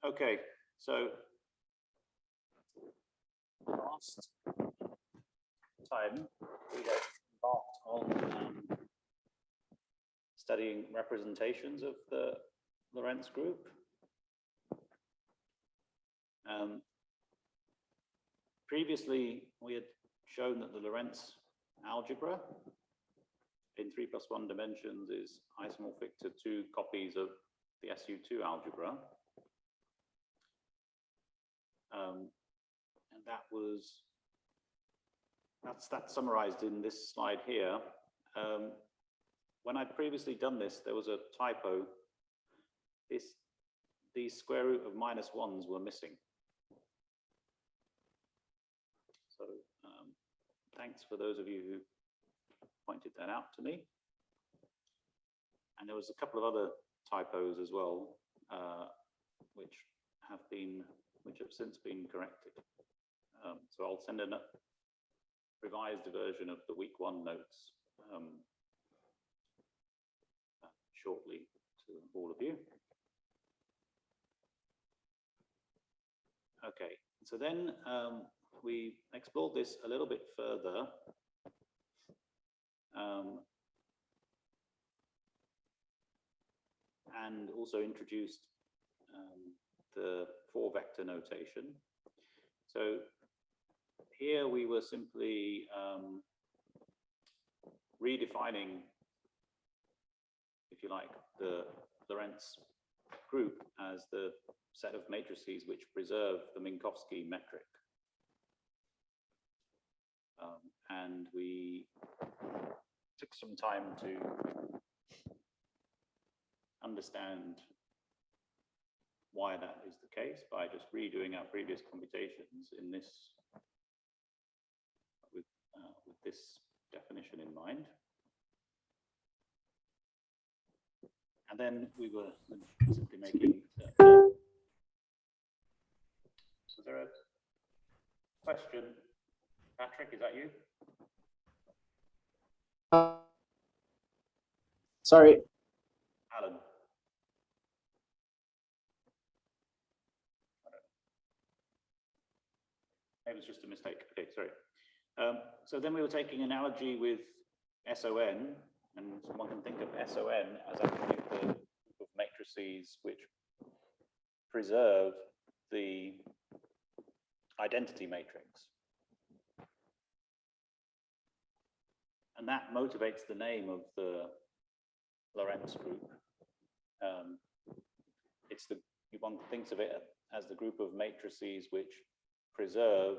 Okay, so last time we had embarked on studying representations of the Lorentz group. Previously, we had shown that the Lorentz algebra in 3+1 dimensions is isomorphic to 2 copies of the SU2 algebra. And that's summarized in this slide here. When I'd previously done this, there was a typo. These square root of -1s were missing. So thanks for those of you who pointed that out to me. And there was a couple of other typos as well, which have since been corrected. So I'll send a revised version of the week 1 notes shortly to all of you. Okay, so then we explored this a little bit further. And also introduced the 4-vector notation. So here we were simply redefining, if you like, the Lorentz group as the set of matrices which preserve the Minkowski metric. And we took some time to understand why that is the case by just redoing our previous computations in this with this definition in mind. And then we were simply making. Was there a question? Patrick, is that you? Sorry. Alan. It was just a mistake. Okay, sorry. So then we were taking analogy with SON, and one can think of SON as actually the group of matrices which preserve the identity matrix. And that motivates the name of the Lorentz group. One thinks of it as the group of matrices which preserve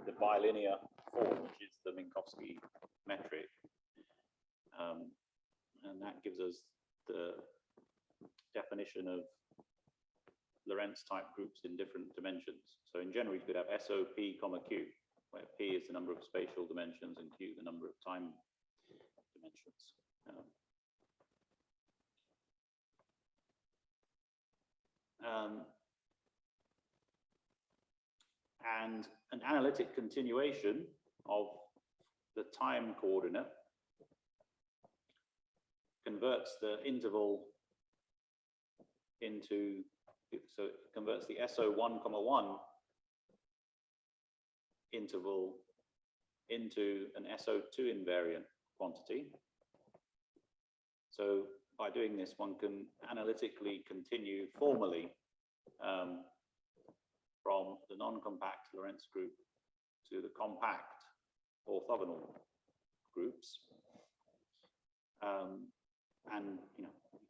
the bilinear form, which is the Minkowski metric. And that gives us the definition of Lorentz type groups in different dimensions. So in general, you could have SOP, Q, where P is the number of spatial dimensions and Q the number of time dimensions. And an analytic continuation of the time coordinate converts the interval into, so it converts the SO1,1 interval into an SO2 invariant quantity. So by doing this, one can analytically continue formally from the non-compact Lorentz group to the compact orthogonal groups. And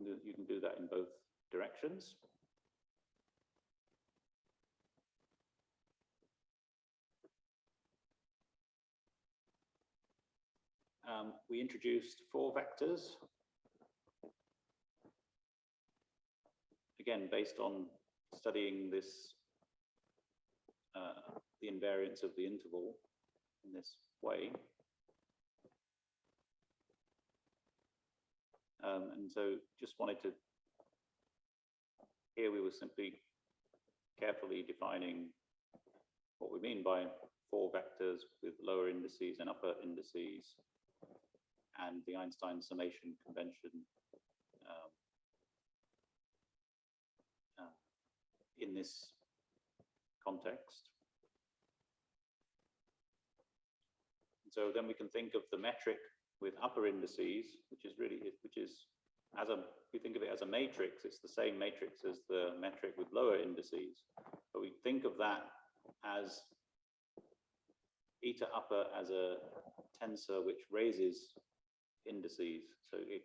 you can do that in both directions. We introduced 4 vectors, again based on studying this the invariance of the interval in this way. And so just wanted to, here we were simply carefully defining what we mean by 4 vectors with lower indices and upper indices, and the Einstein summation convention in in this context. So then we can think of the metric with upper indices, which is we think of it as a matrix. It's the same matrix as the metric with lower indices, but we think of that as eta upper as a tensor which raises indices. So it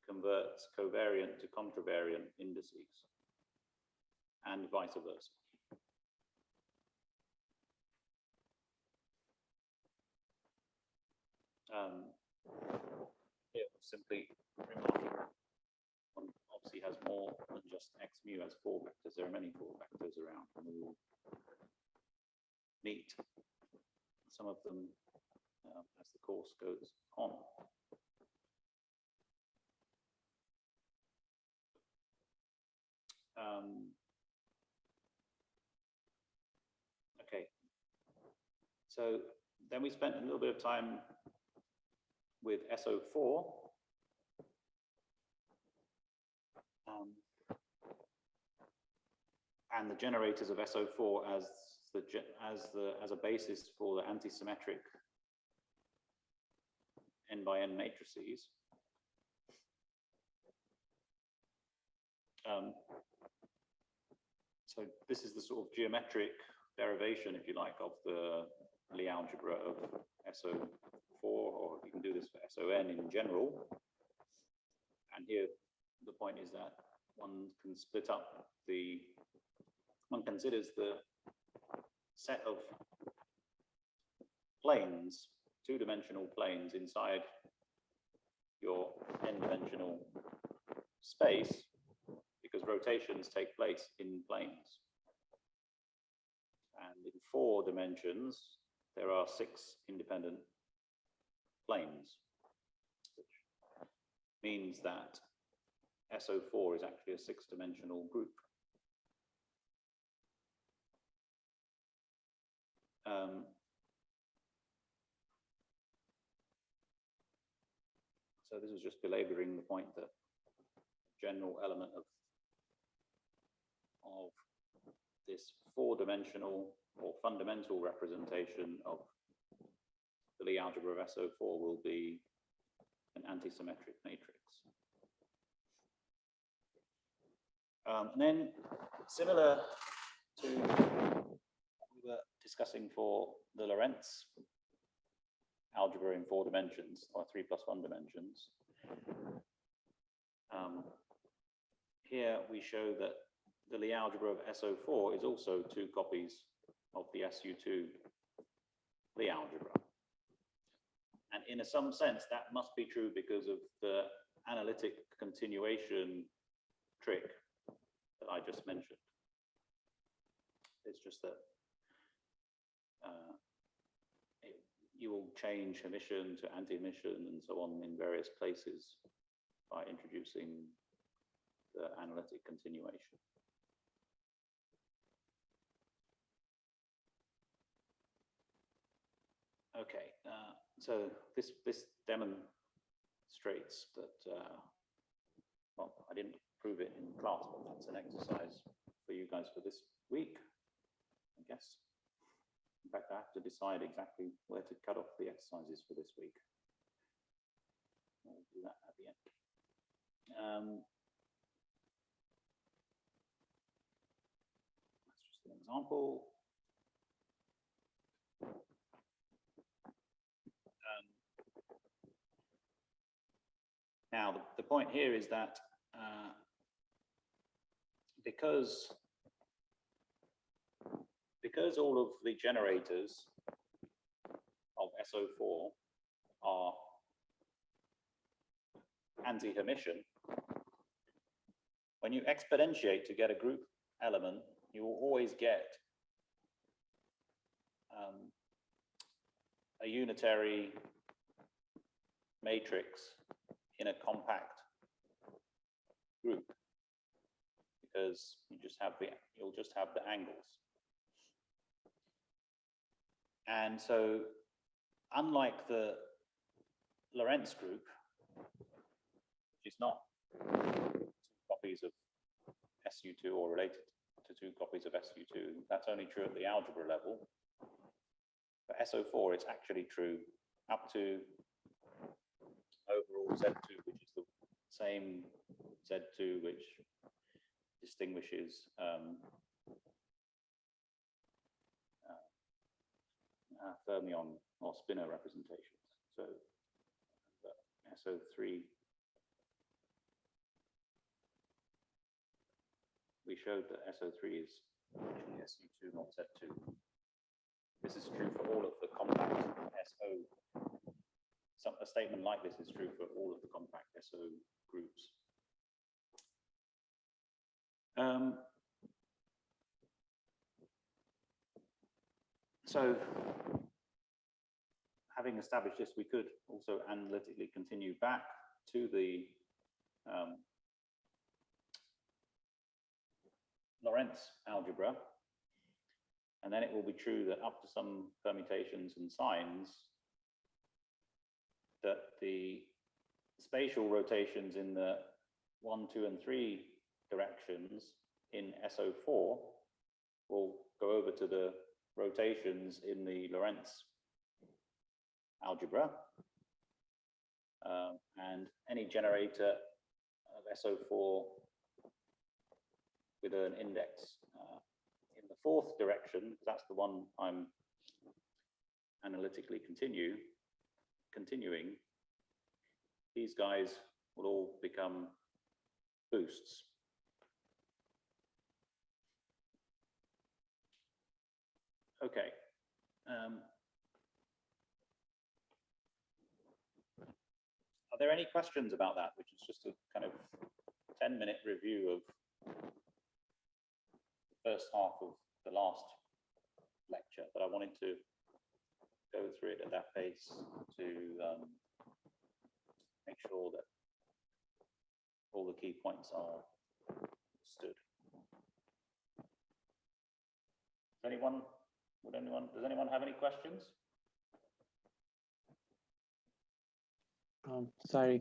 converts covariant to contravariant indices, and vice versa. Here, simply remarking one obviously has more than just x mu has 4 vectors. There are many 4 vectors around, and we will meet some of them as the course goes on. Okay, so then we spent a little bit of time with SO4. And the generators of SO4 as a basis for the antisymmetric n by n matrices. So this is the sort of geometric derivation, if you like, of the Lie algebra of SO4, or you can do this for SON in general. And here the point is that one can split up one considers the set of planes, 2-dimensional planes inside your n-dimensional space, because rotations take place in planes. And in 4 dimensions, there are 6 independent planes, which means that SO4 is actually a 6-dimensional group. So this is just belaboring the point that general element of this 4-dimensional or fundamental representation of the Lie algebra of SO4 will be an antisymmetric matrix. And then, similar to what we were discussing for the Lorentz algebra in 4 dimensions, or 3+1 dimensions, here we show that the Lie algebra of SO4 is also 2 copies of the SU2 Lie algebra. And in some sense, that must be true because of the analytic continuation trick that I just mentioned. It's just that you will change emission to anti-emission and so on in various places by introducing the analytic continuation. Okay, so this demonstrates that, well, I didn't prove it in class, but that's an exercise for you guys for this week, I guess. In fact, I have to decide exactly where to cut off the exercises for this week. I'll do that at the end. That's just an example. Now, the point here is that because all of the generators of SO4 are anti-Hermitian, when you exponentiate to get a group element, you will always get a unitary matrix in a compact group, because you'll just have the angles. And so, unlike the Lorentz group, which is not 2 copies of SU2 or related to 2 copies of SU2. That's only true at the algebra level. For SO4, it's actually true up to overall Z2, which is the same Z2 which distinguishes fermion or spinor representations. So SO3, we showed that SO3 is actually SU2, not Z2. This is true for all of the compact SO. A statement like this is true for all of the compact SO groups. So, having established this, we could also analytically continue back to the Lorentz algebra, and then it will be true that up to some permutations and signs, that the spatial rotations in the 1, 2, and 3 directions in SO4 will go over to the rotations in the Lorentz algebra, and any generator of SO4 with an index in the 4th direction, because that's the one I'm analytically continuing, these guys will all become boosts. Okay. Are there any questions about that, which is just a kind of 10-minute review of the first half of the last lecture, but I wanted to go through it at that pace to make sure that all the key points are understood. Does anyone have any questions? Sorry,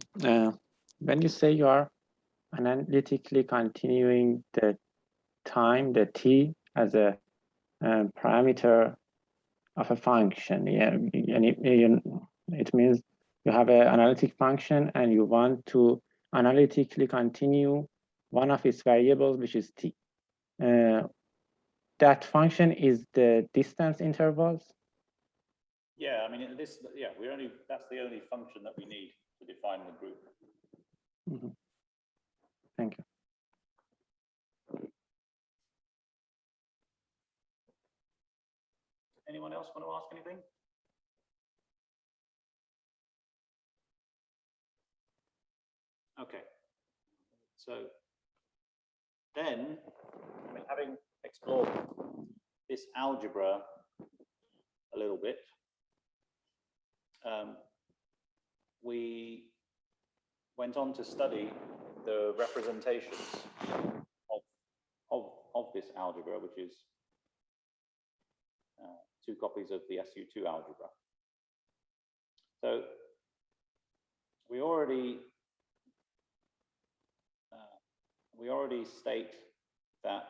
when you say you are analytically continuing the time, the t, as a parameter of a function, yeah, and it means you have an analytic function and you want to analytically continue one of its variables, which is t. That function is the distance intervals? Yeah, I mean, that's the only function that we need to define the group. Mm-hmm. Thank you. Anyone else want to ask anything? Okay. So then, having explored this algebra a little bit, we went on to study the representations of this algebra, which is 2 copies of the SU2 algebra. So we already state that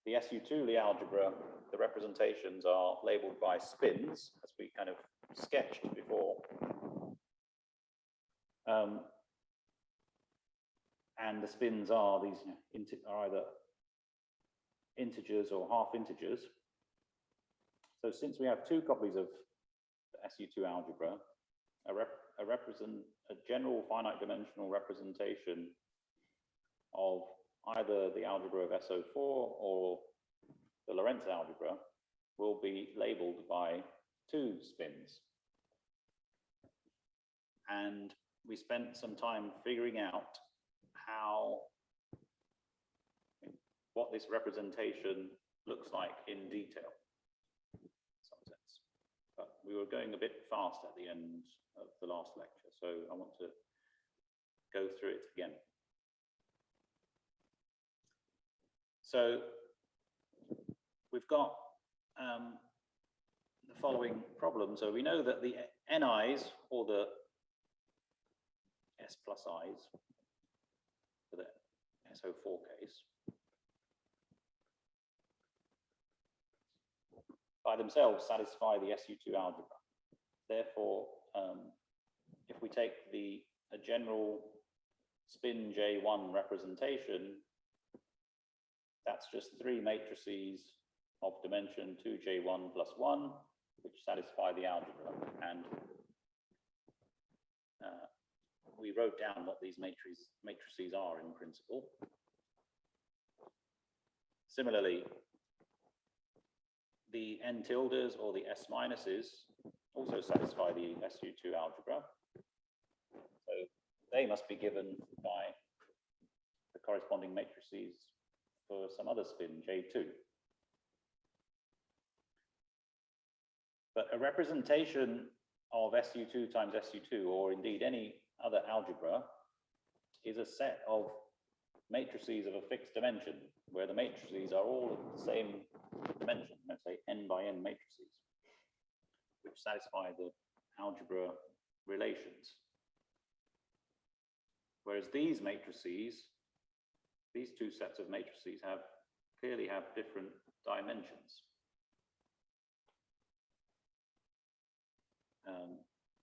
the SU2 Lie algebra, the representations are labeled by spins, as we kind of sketched before. And the spins are these are either integers or half integers. So since we have 2 copies of the SU2 algebra, a general finite dimensional representation of either the algebra of SO4 or the Lorentz algebra will be labeled by 2 spins. And we spent some time figuring out what this representation looks like in detail, in some sense. But we were going a bit fast at the end of the last lecture, so I want to go through it again. So we've got the following problem. So we know that the ni's, or the s plus i's, for the SO4 case, by themselves satisfy the SU2 algebra. Therefore, if we take a general spin J1 representation, that's just 3 matrices of dimension 2J1 plus 1, which satisfy the algebra. And we wrote down what these matrices are in principle. Similarly, the n tildes or the s minuses also satisfy the SU2 algebra. So they must be given by the corresponding matrices for some other spin, J2. But a representation of SU2 times SU2, or indeed any other algebra, is a set of matrices of a fixed dimension, where the matrices are all of the same dimension, let's say n by n matrices, which satisfy the algebra relations. Whereas these matrices, these two sets of matrices clearly have different dimensions.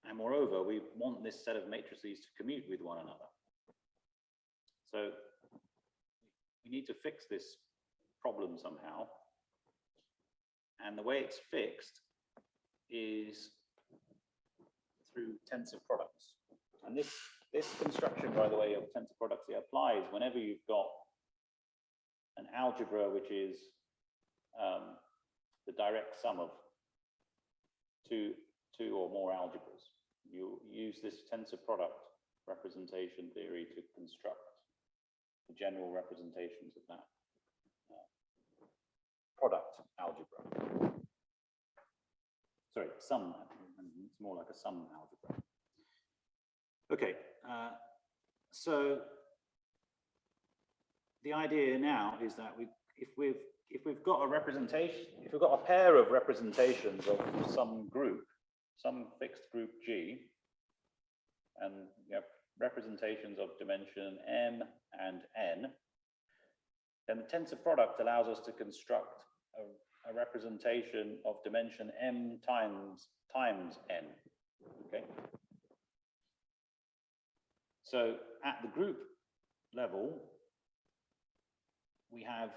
And moreover, we want this set of matrices to commute with one another. So we need to fix this problem somehow. And the way it's fixed is through tensor products. And this construction, by the way, of tensor products, it applies whenever you've got an algebra which is the direct sum of two or more algebras. You use this tensor product representation theory to construct the general representations of that product algebra. Sorry, sum. It's more like a sum algebra. Okay, so the idea now is that if we've got a representation, if we've got a pair of representations of some group, some fixed group G, and you have representations of dimension m and n, then the tensor product allows us to construct a representation of dimension m times n. Okay. So at the group level, we have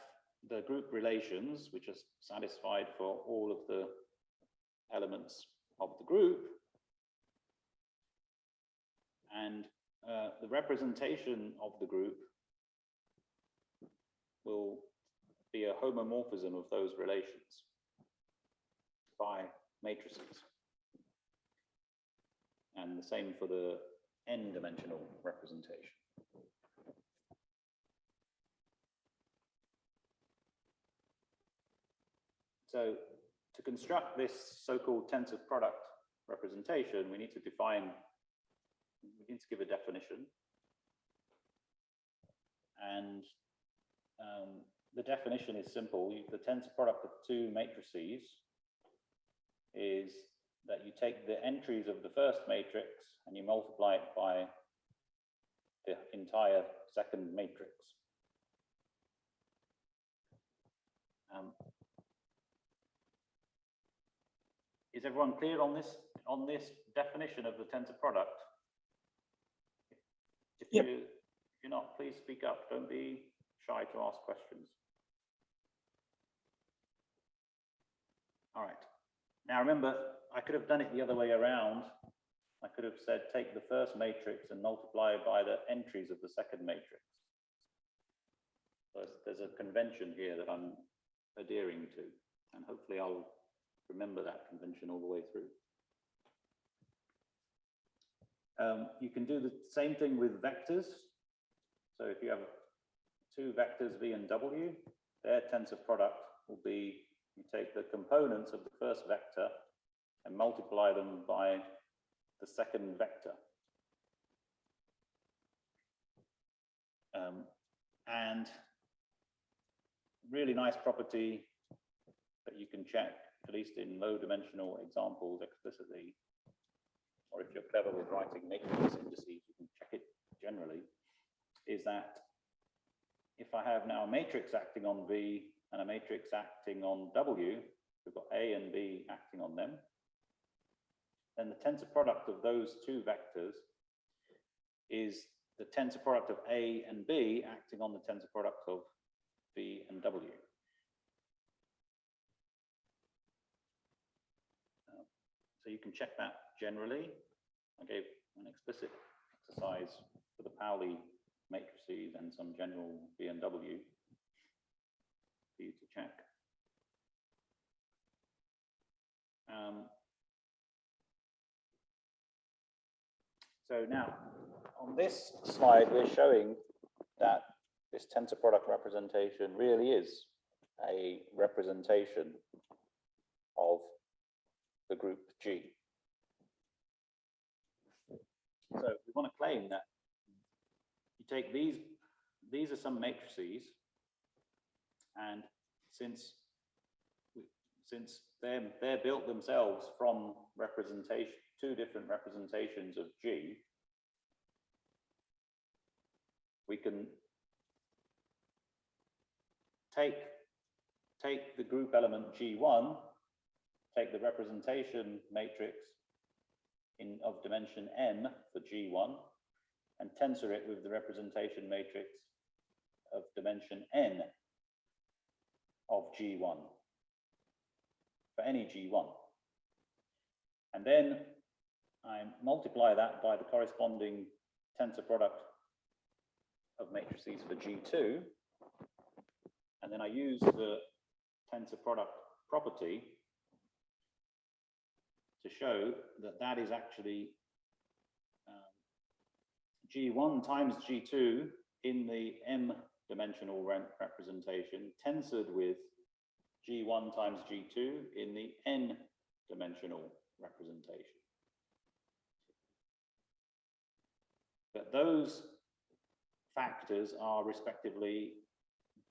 the group relations, which are satisfied for all of the elements of the group. And the representation of the group will be a homomorphism of those relations by matrices. And the same for the n-dimensional representation. So to construct this so-called tensor product representation, we need to give a definition. And the definition is simple. The tensor product of two matrices is that you take the entries of the first matrix and you multiply it by the entire second matrix. Is everyone clear on this definition of the tensor product? If you're not, please speak up. Don't be shy to ask questions. All right. Now remember, I could have done it the other way around. I could have said, take the first matrix and multiply by the entries of the second matrix. So there's a convention here that I'm adhering to, and hopefully I'll remember that convention all the way through. You can do the same thing with vectors. So if you have two vectors v and w, their tensor product will be, you take the components of the first vector and multiply them by the second vector. And really nice property that you can check, at least in low dimensional examples explicitly, or if you're clever with writing matrix indices, you can check it generally, is that if I have now a matrix acting on V and a matrix acting on W, we've got A and B acting on them. Then the tensor product of those two vectors is the tensor product of A and B acting on the tensor product of V and W. So you can check that generally. I gave an explicit exercise for the Pauli matrices and some general V and W for you to check. So now, on this slide, we're showing that this tensor product representation really is a representation of the group G. So we want to claim that you take these are some matrices, and since they're built themselves from representation, two different representations of G, we can take the group element G1, take the representation matrix of dimension n for G1, and tensor it with the representation matrix of dimension n of G1 for any G1. And then I multiply that by the corresponding tensor product of matrices for G2, and then I use the tensor product property to show that that is actually G1 times G2 in the m-dimensional representation tensored with G1 times G2 in the n-dimensional representation. But those factors are respectively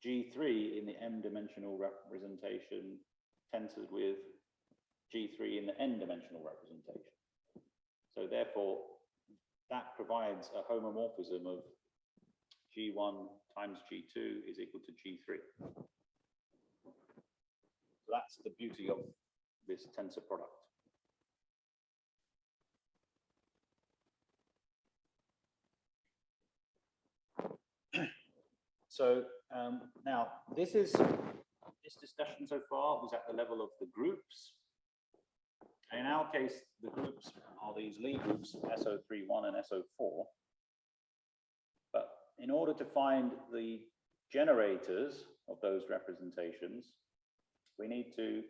G3 in the m-dimensional representation tensored with G3 in the n-dimensional representation. So therefore, that provides a homomorphism of G1 times G2 is equal to G3. So that's the beauty of this tensor product. So now this discussion so far was at the level of the groups. And in our case, the groups are these Lie groups, SO31 and SO4. But in order to find the generators of those representations, we need to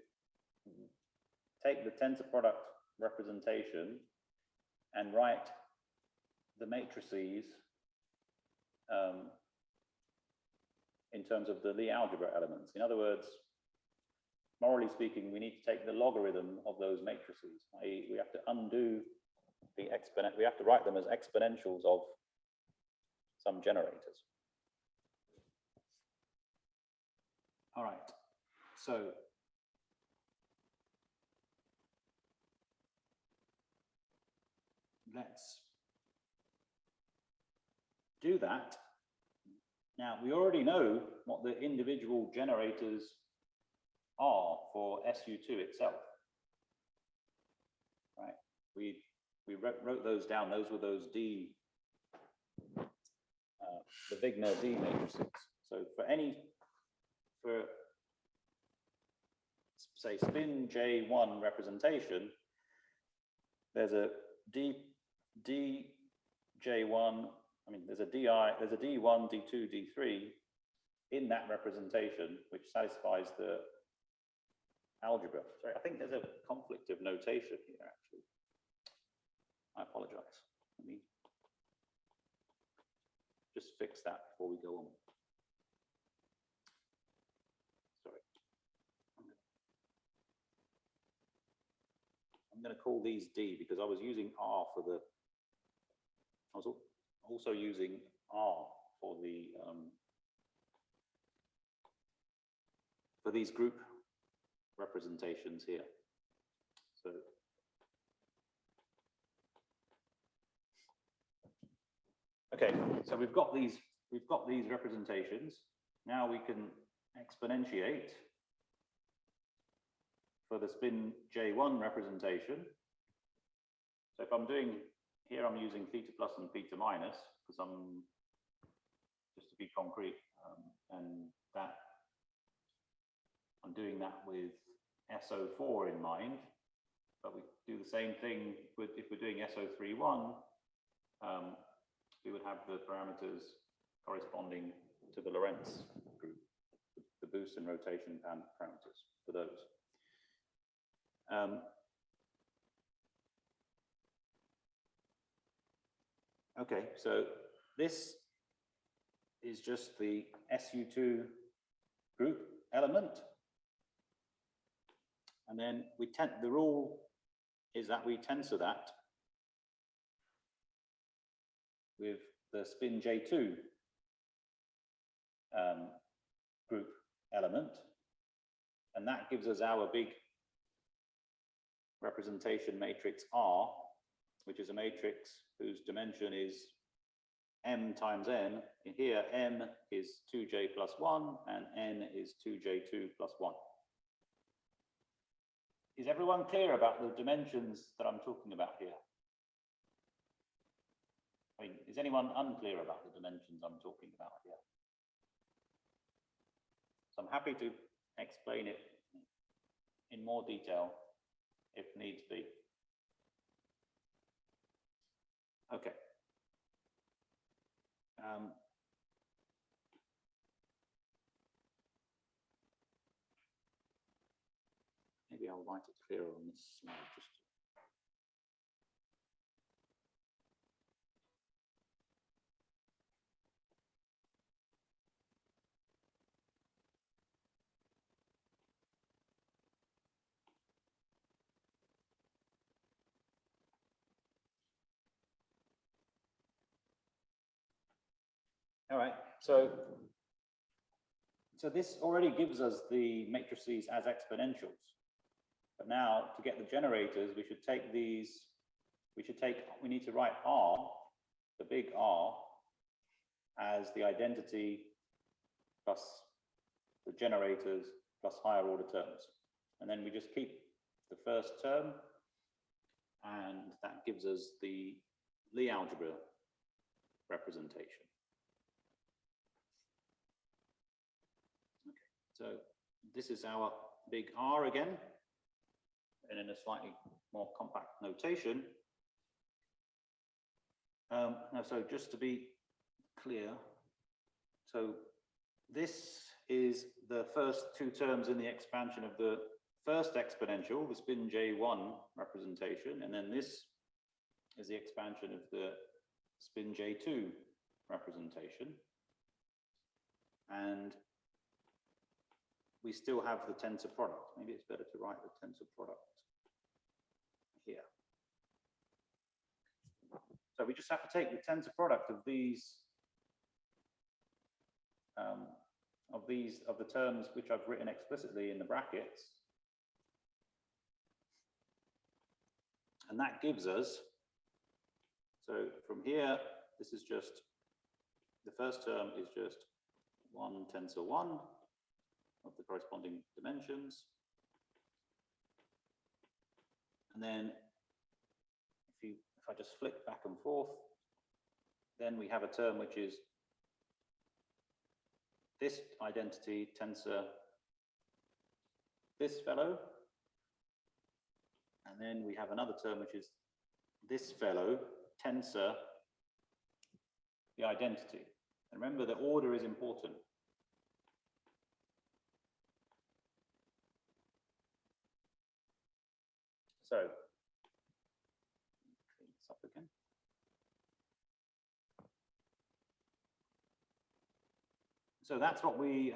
take the tensor product representation and write the matrices in terms of the Lie algebra elements. In other words, morally speaking, we need to take the logarithm of those matrices. i.e., we have to undo the exponent. We have to write them as exponentials of some generators. All right. So let's do that. Now, we already know what the individual generators are for SU2 itself, right? We wrote those down. Those were those D, the Wigner D matrices. So for say spin J1 representation, there's a DJ1. I mean, there's a D1, D2, D3 in that representation, which satisfies the algebra. Sorry, I think there's a conflict of notation here, actually. I apologize. Let me just fix that before we go on. Sorry. I'm going to call these D because I was using R for the, I was also using R for the for these group representations here. So okay, so we've got these representations. Now we can exponentiate for the spin J1 representation. So if I'm doing here, I'm using theta plus and theta minus because I'm just to be concrete, and that I'm doing that with SO4 in mind. But we do the same thing with if we're doing SO31, we would have the parameters corresponding to the Lorentz group, the boost and rotation parameters for those. Okay, so this is just the SU2 group element. And then the rule is that we tensor that with the spin J2 group element. And that gives us our big representation matrix R, which is a matrix whose dimension is m times n. Here, m is 2j plus 1, and n is 2j2 plus 1. Is everyone clear about the dimensions that I'm talking about here? I mean, is anyone unclear about the dimensions I'm talking about here? So I'm happy to explain it in more detail if needs be. Okay. Maybe I'll write it clearer on this slide. All right, so this already gives us the matrices as exponentials. But now to get the generators, we should take these, we need to write R, the big R, as the identity plus the generators plus higher order terms. And then we just keep the first term, and that gives us the Lie algebra representation. So this is our big R again, and in a slightly more compact notation. Now, so just to be clear, so this is the first two terms in the expansion of the first exponential, the spin J1 representation, and then this is the expansion of the spin J2 representation. And we still have the tensor product. Maybe it's better to write the tensor product here. So we just have to take the tensor product of these, of the terms which I've written explicitly in the brackets. And that gives us, so from here, this is just, the first term is just 1 tensor 1 of the corresponding dimensions. And then if I just flick back and forth, then we have a term which is this identity tensor this fellow. And then we have another term which is this fellow tensor the identity. And remember, the order is important. So, clean this up again. So that's what we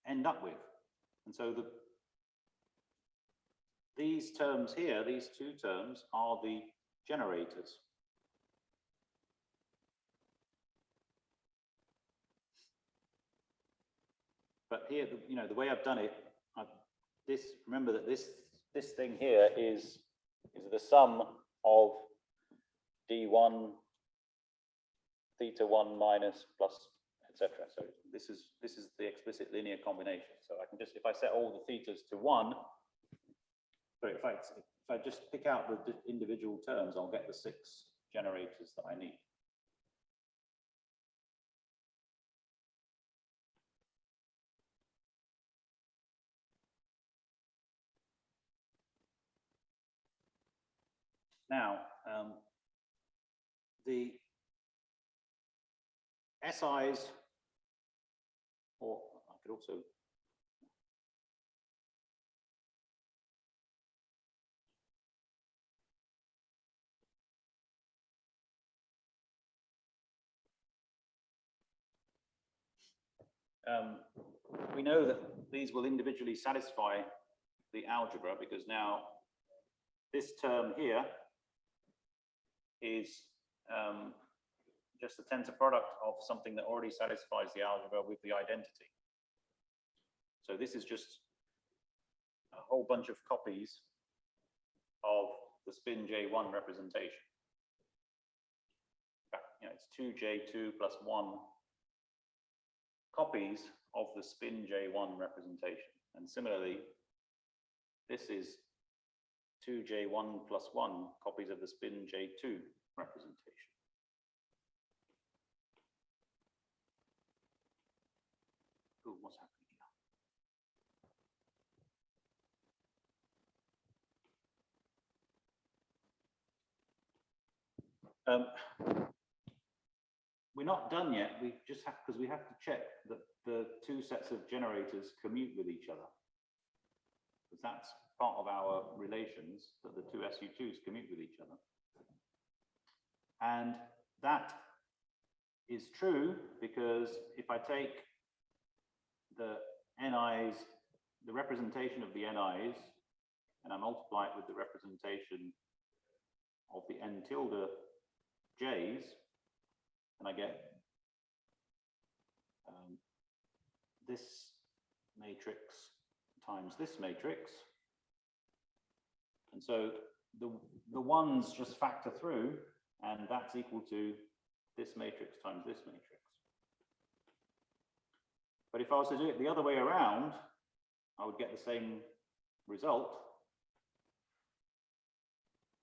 end up with. And so these terms here, these two terms, are the generators. But here, the way I've done it, remember that this thing here is the sum of d1 theta 1 minus plus etc. So this is the explicit linear combination. So I can just, if I set all the thetas to 1, so if I just pick out the individual terms, I'll get the 6 generators that I need. Now, the SIs, or I could also we know that these will individually satisfy the algebra, because now this term here is just the tensor product of something that already satisfies the algebra with the identity. So this is just a whole bunch of copies of the spin J1 representation. In fact, you know, it's 2J2 plus 1 copies of the spin J1 representation. And similarly, this is 2J1 plus 1 copies of the spin J2 representation. Ooh, what's happening here? We're not done yet. We just have, because we have to check that the 2 sets of generators commute with each other. Because that's part of our relations, that the 2 SU2s commute with each other. And that is true because if I take the NIs, the representation of the NIs, and I multiply it with the representation of the N tilde J's, and I get this matrix times this matrix. And so the ones just factor through, and that's equal to this matrix times this matrix. But if I was to do it the other way around, I would get the same result,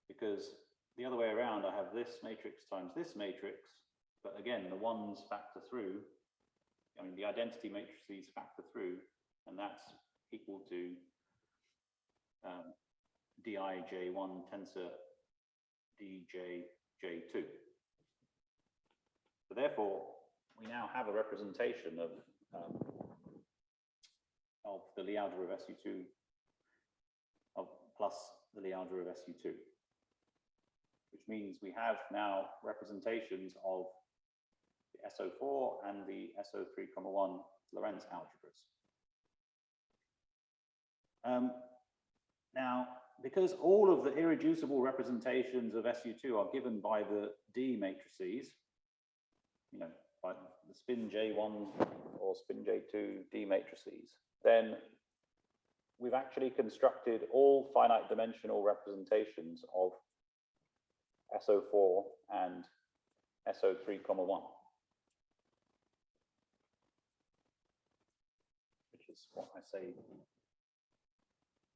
because the other way around, I have this matrix times this matrix, but again, the ones factor through. I mean, the identity matrices factor through, and that's equal to dij1 tensor djj2. So therefore, we now have a representation of the Lie algebra of SU2 plus the Lie algebra of SU2, which means we have now representations of the SO4 and the SO3,1 Lorentz algebras. Now, because all of the irreducible representations of SU2 are given by the D matrices, you know, by the spin J1 or spin J2 D matrices, then we've actually constructed all finite dimensional representations of SO4 and SO3,1. Which is what I say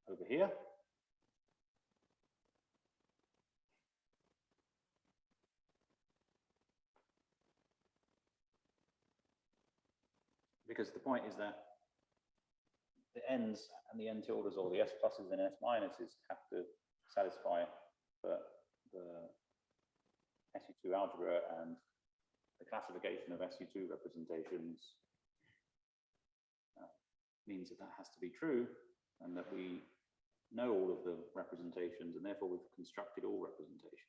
over here. Because the point is that the n's and the n tildes, or the s pluses and s minuses, have to satisfy the SU2 algebra, and the classification of SU2 representations means that that has to be true, and that we know all of the representations, and therefore we've constructed all representations.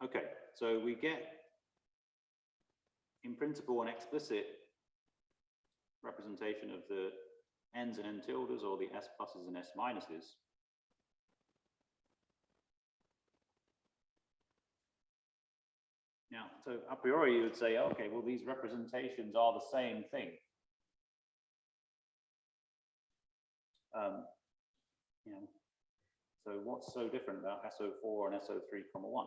Okay, so we get, in principle, an explicit representation of the n's and n tildes, or the s pluses and s minuses. Now, so a priori, you would say, okay, well, these representations are the same thing. You know, so what's so different about SO4 and SO3,1?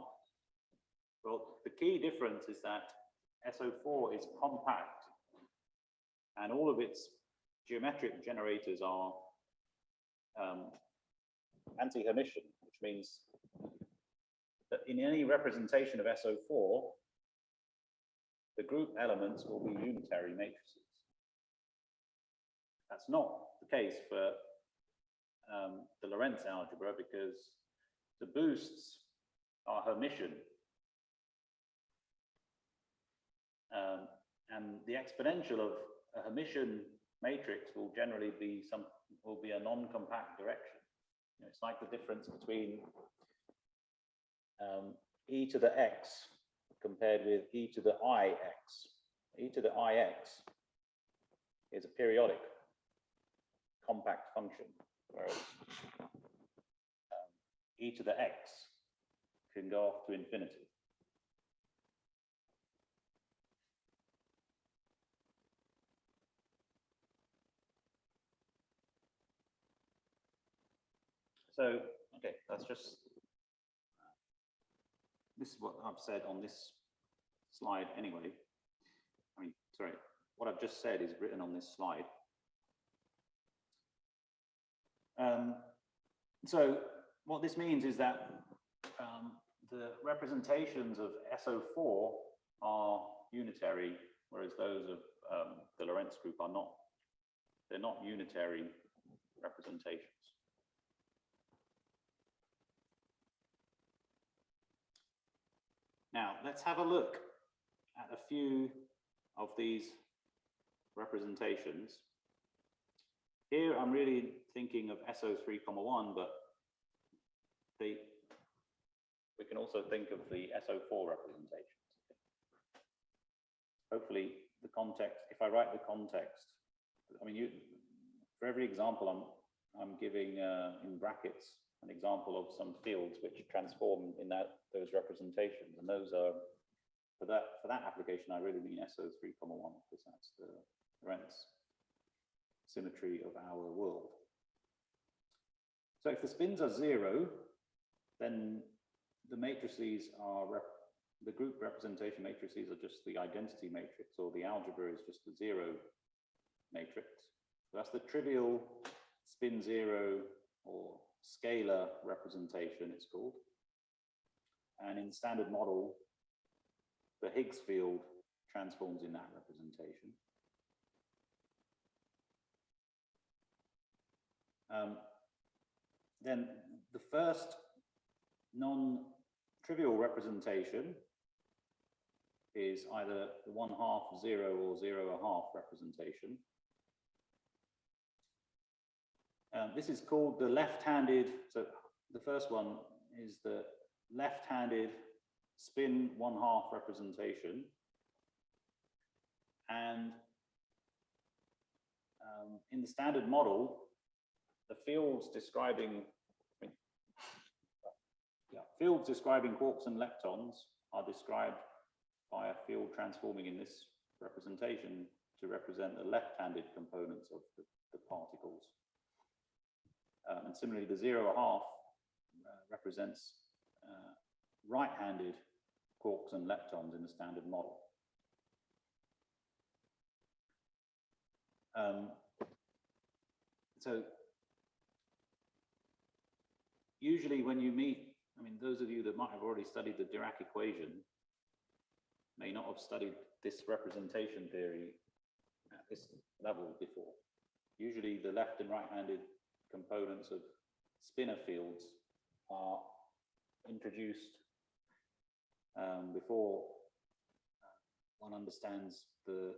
Well, the key difference is that SO4 is compact, and all of its geometric generators are anti-Hermitian, which means that in any representation of SO4, the group elements will be unitary matrices. That's not the case for the Lorentz algebra, because the boosts are Hermitian. And the exponential of a Hermitian matrix will generally be a non-compact direction. You know, it's like the difference between e to the x compared with e to the ix. E to the ix is a periodic compact function, whereas e to the x can go off to infinity. So, okay, that's just, this is what I've said on this slide anyway. I mean, sorry, what I've just said is written on this slide. So what this means is that the representations of SO4 are unitary, whereas those of the Lorentz group are not. They're not unitary representations. Now, let's have a look at a few of these representations. Here, I'm really thinking of SO3,1, but we can also think of the SO4 representations. Hopefully, the context, if I write the context, I mean, for every example, I'm giving in brackets an example of some fields which transform in those representations, and those are for that application. I really mean SO3,1 because that's the Lorentz symmetry of our world. So if the spins are 0, then the matrices are the group representation matrices are just the identity matrix, or the algebra is just the 0 matrix. So that's the trivial spin 0 or scalar representation, it's called. And in the standard model, the Higgs field transforms in that representation. Then the first non-trivial representation is either the 1/2 0 or 0.5 representation. This is called the left-handed, so the first one is the left-handed spin 1/2 representation. And in the standard model, the fields describing quarks and leptons are described by a field transforming in this representation to represent the left-handed components of the particles. And similarly, the 0.5 represents right-handed quarks and leptons in the standard model. So usually when you meet, I mean, those of you that might have already studied the Dirac equation may not have studied this representation theory at this level before. Usually the left and right-handed components of spinor fields are introduced before one understands the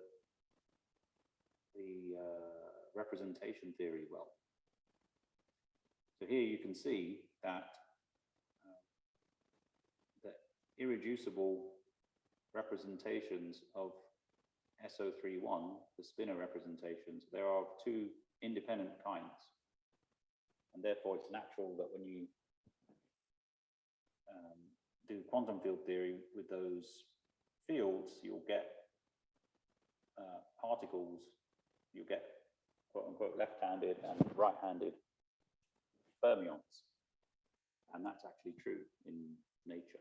representation theory well. So here you can see that the irreducible representations of SO3,1, the spinor representations, there are of two independent kinds. And therefore, it's natural that when you do quantum field theory with those fields, you'll get particles, you'll get quote-unquote left-handed and right-handed fermions. And that's actually true in nature.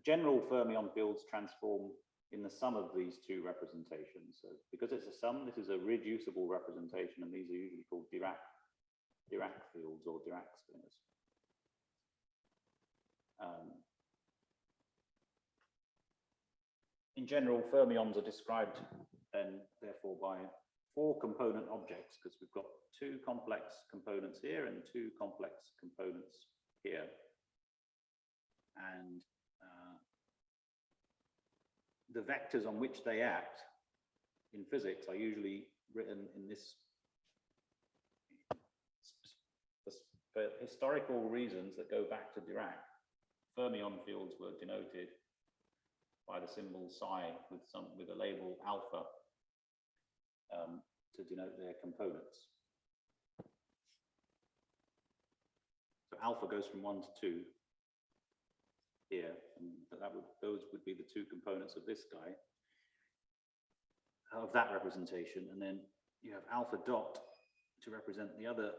General fermion fields transform in the sum of these two representations. So because it's a sum, this is a reducible representation, and these are usually called Dirac fields or Dirac spinors. In general, fermions are described then, therefore, by four component objects, because we've got two complex components here and two complex components here. And the vectors on which they act in physics are usually written in this. For historical reasons that go back to Dirac, fermion fields were denoted by the symbol psi with a label alpha to denote their components. So alpha goes from 1 to 2 here, and those would be the two components of this guy, of that representation. And then you have alpha dot to represent the other.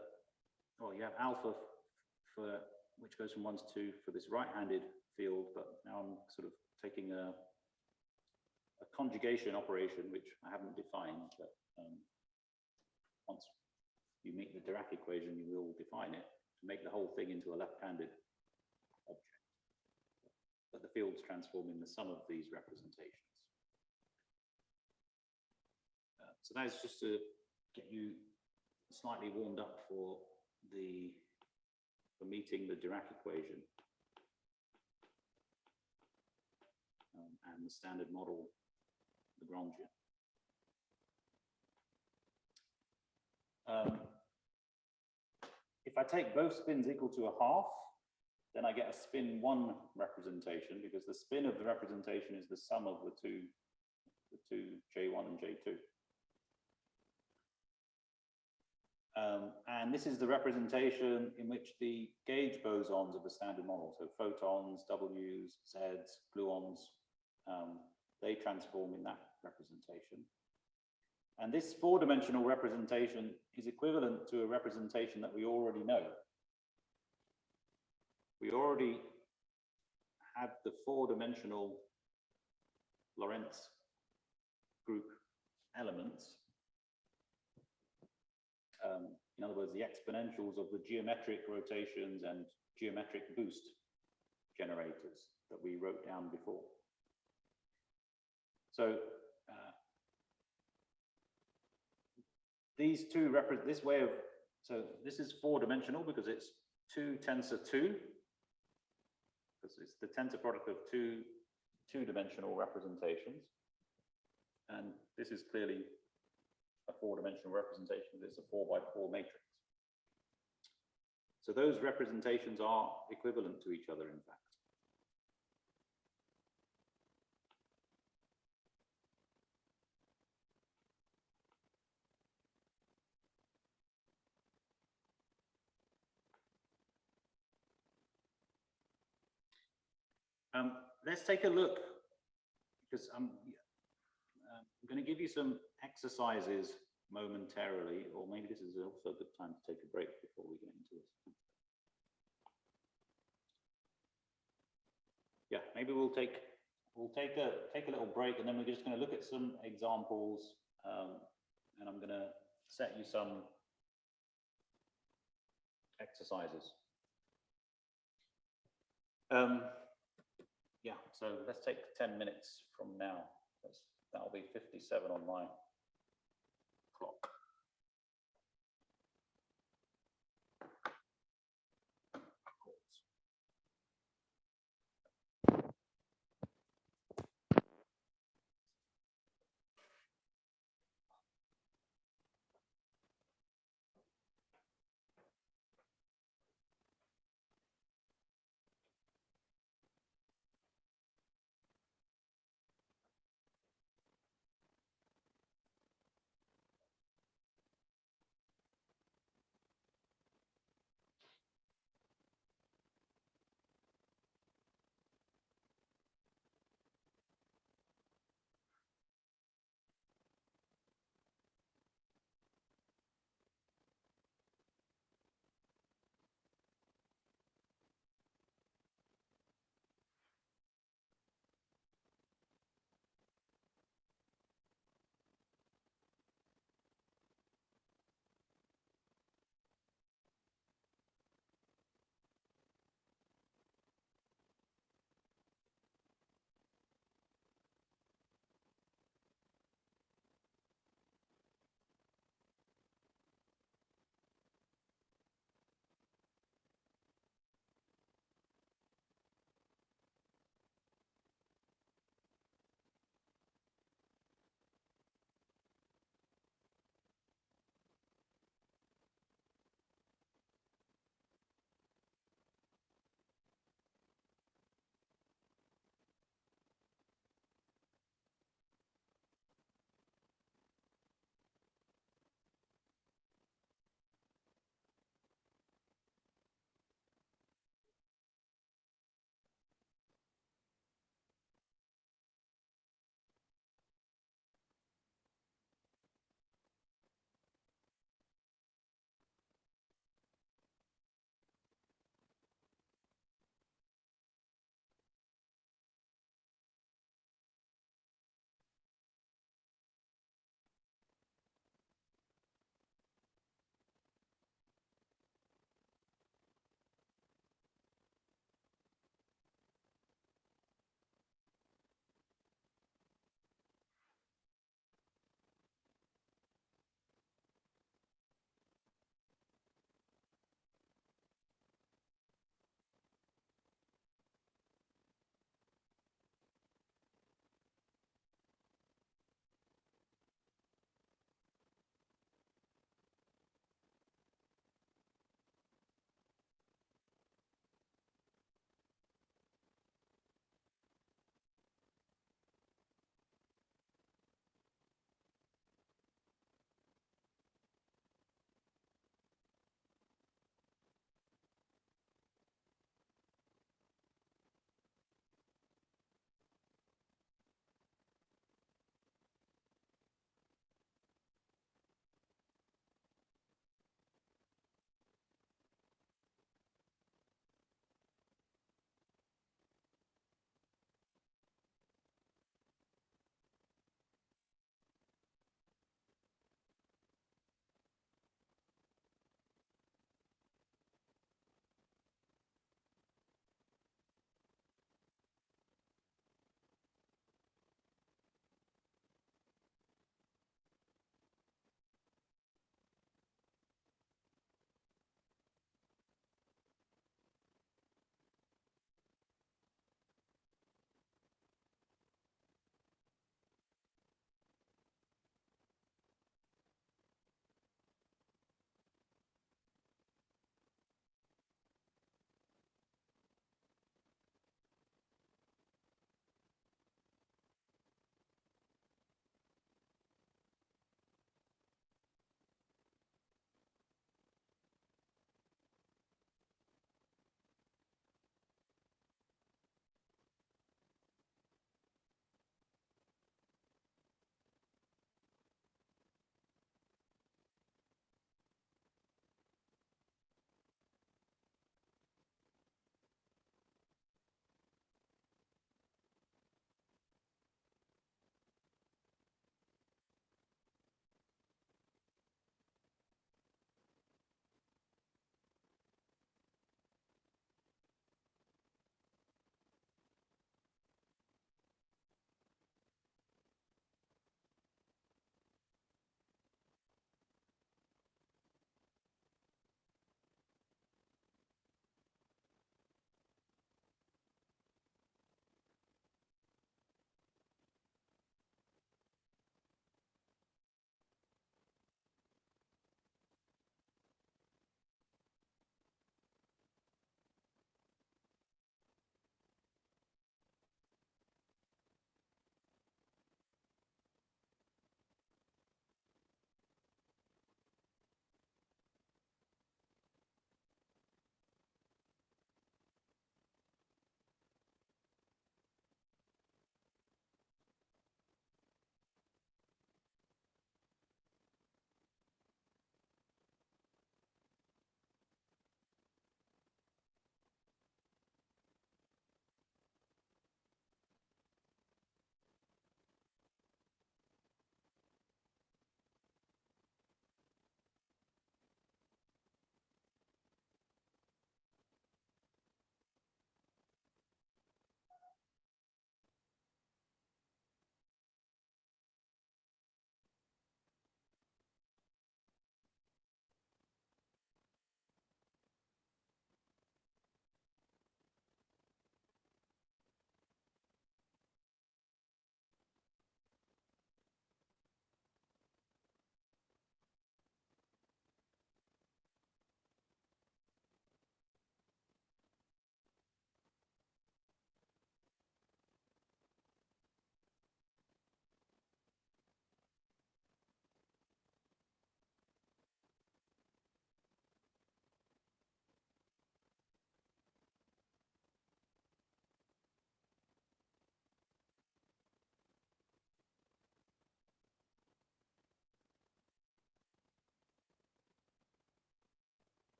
Well, you have alpha for which goes from 1 to 2 for this right-handed field, but now I'm sort of taking a conjugation operation which I haven't defined, but once you meet the Dirac equation, you will define it to make the whole thing into a left-handed object. But the fields transform in the sum of these representations. So that is just to get you slightly warmed up for meeting the Dirac equation and the standard model Lagrangian. If I take both spins equal to a half, then I get a spin 1 representation, because the spin of the representation is the sum of the two J1 and J2. And this is the representation in which the gauge bosons of the standard model, so photons, Ws, Zs, gluons, they transform in that representation. And this 4-dimensional representation is equivalent to a representation that we already know. We already have the 4-dimensional Lorentz group elements. In other words, the exponentials of the geometric rotations and geometric boost generators that we wrote down before. So these two this way of, so this is 4-dimensional because it's 2 tensor 2, because it's the tensor product of two 2-dimensional representations. And this is clearly a 4-dimensional representation. It's a 4x4 matrix. So those representations are equivalent to each other, in fact. Let's take a look, because I'm going to give you some exercises momentarily, or maybe this is also a good time to take a break before we get into this. Yeah, maybe we'll take a little break, and then we're just going to look at some examples, and I'm going to set you some exercises. Yeah, so let's take 10 minutes from now. That'll be 57 on my clock.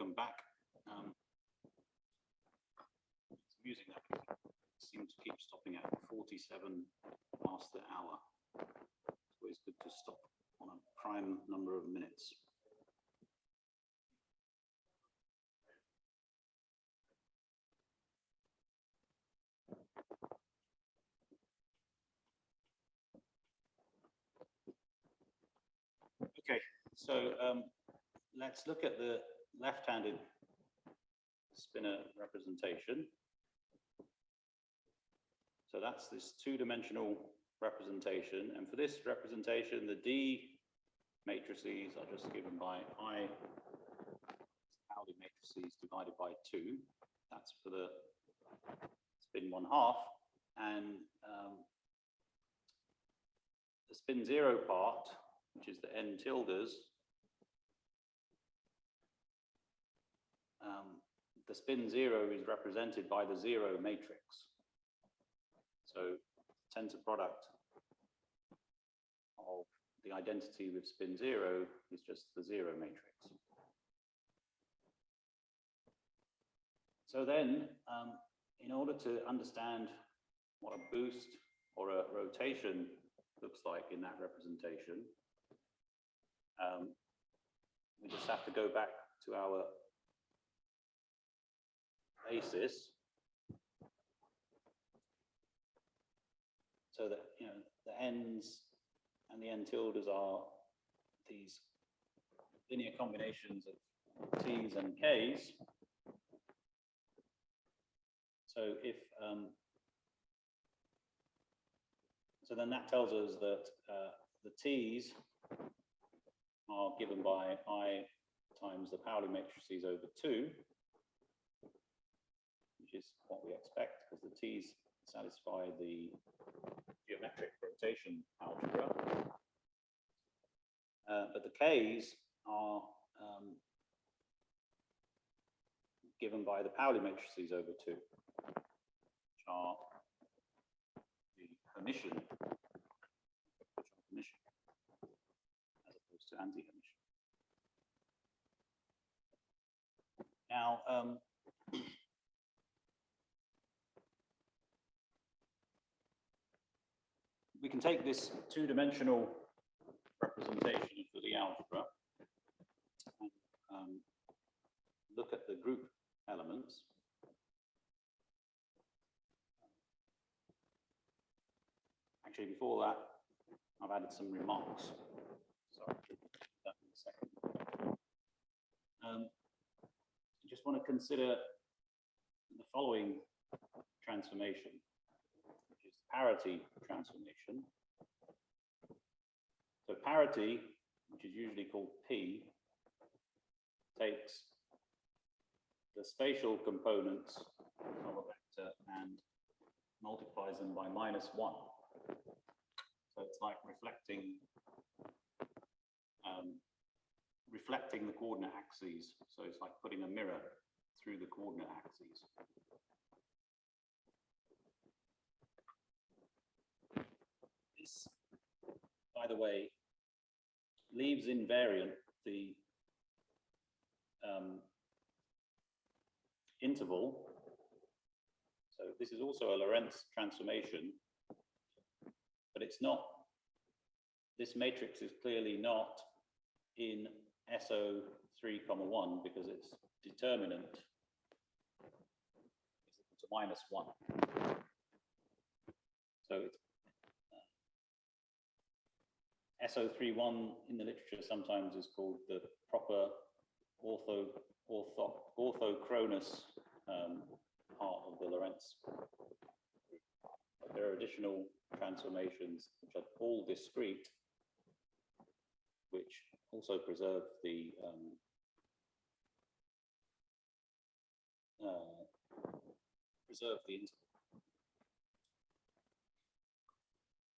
welcome back. It's amusing that it seems to keep stopping at 47 past the hour. It's always good to stop on a prime number of minutes. Okay, so let's look at the left-handed spinor representation. So that's this two-dimensional representation, and for this representation, the D matrices are just given by I Pauli matrices divided by 2. That's for the spin 1/2, and the spin 0 part, which is the n tildes, the spin 0 is represented by the 0 matrix. So tensor product of the identity with spin 0 is just the 0 matrix. So then, in order to understand what a boost or a rotation looks like in that representation, we just have to go back to our basis, so that the n's and the n tildes are these linear combinations of t's and k's. So if so, then that tells us that the t's are given by I times the Pauli matrices over 2, which is what we expect, because the t's satisfy the geometric rotation algebra. But the k's are given by the Pauli matrices over 2, which are the Hermitian, as opposed to anti-Hermitian. Now, we can take this two-dimensional representation for the algebra and look at the group elements. Actually, before that, I've added some remarks. Sorry, I'll do that in a second. I just want to consider the following transformation, which is parity transformation. So parity, which is usually called P, takes the spatial components of a vector and multiplies them by -1. So it's like reflecting the coordinate axes. So it's like putting a mirror through the coordinate axes. This, by the way, leaves invariant the interval. So this is also a Lorentz transformation, but it's not, this matrix is clearly not in SO3,1 because its determinant is equal to -1. So it's SO3,1 in the literature sometimes is called the proper orthochronous part of the Lorentz group. But there are additional transformations which are all discrete, which also preserve the interval.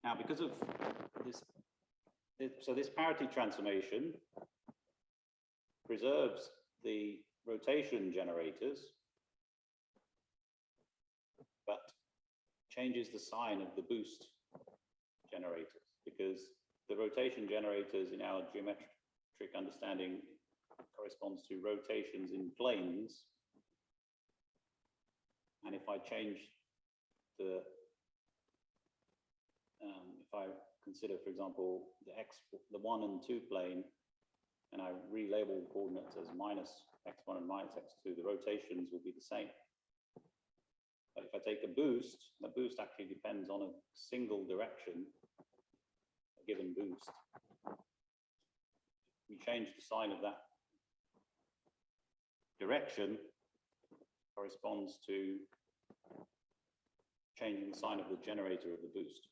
Now, because of this, so this parity transformation preserves the rotation generators, but changes the sign of the boost generators, because the rotation generators in our geometric understanding corresponds to rotations in planes. And if I change the, if I consider, for example, the 1 and 2 plane, and I relabel coordinates as minus x1 and minus x2, the rotations will be the same. But if I take a boost, the boost actually depends on a single direction, a given boost. We change the sign of that direction corresponds to changing the sign of the generator of the boost.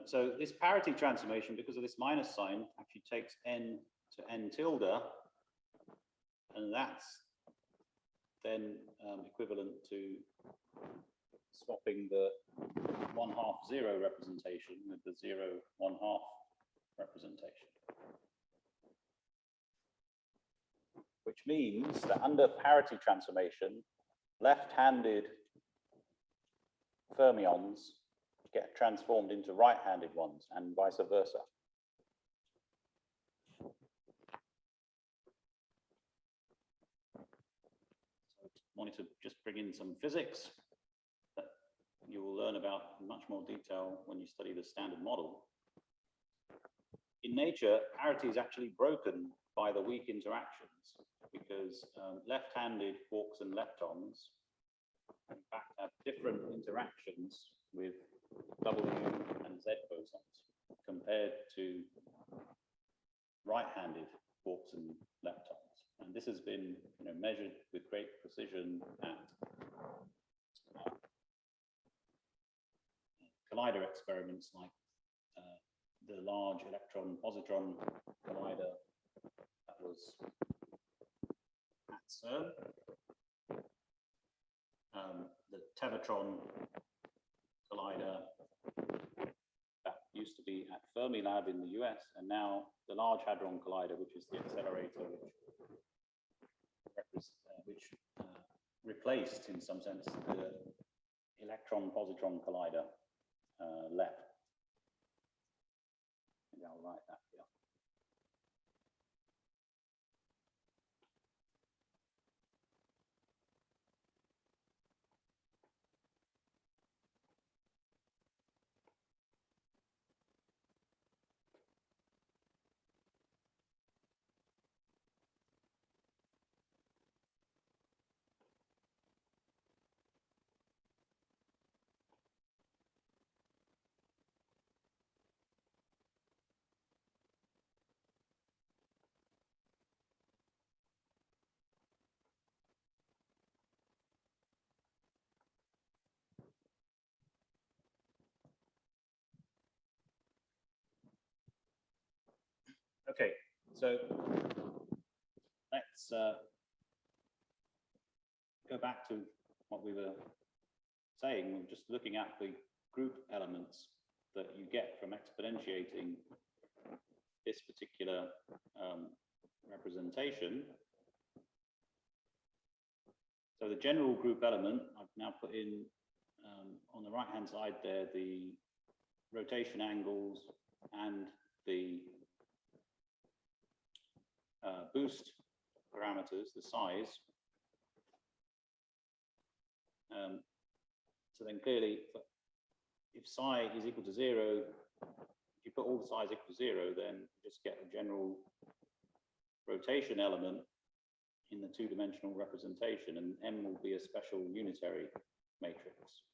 So this parity transformation, because of this minus sign, actually takes n to n tilde, and that's then equivalent to swapping the 1/2 0 representation with the 0 1/2 representation. Which means that under parity transformation, left-handed fermions get transformed into right-handed ones and vice versa. So I wanted to just bring in some physics that you will learn about in much more detail when you study the standard model. In nature, parity is actually broken by the weak interactions because left-handed quarks and leptons, in fact, have different interactions with W and Z bosons compared to right-handed quarks and leptons. And this has been measured with great precision at collider experiments like the Large Electron-Positron Collider that was at CERN, the Tevatron Collider that used to be at Fermilab in the US, and now the Large Hadron Collider, which is the accelerator which replaced, in some sense, the Electron-Positron Collider left. Maybe I'll write that here. Okay, so let's go back to what we were saying. We're just looking at the group elements that you get from exponentiating this particular representation. So the general group element, I've now put in on the right-hand side there the rotation angles and the boost parameters, the size. So then clearly, if psi is equal to 0, if you put all the si's equal to 0, then you just get a general rotation element in the two-dimensional representation, and M will be a special unitary matrix.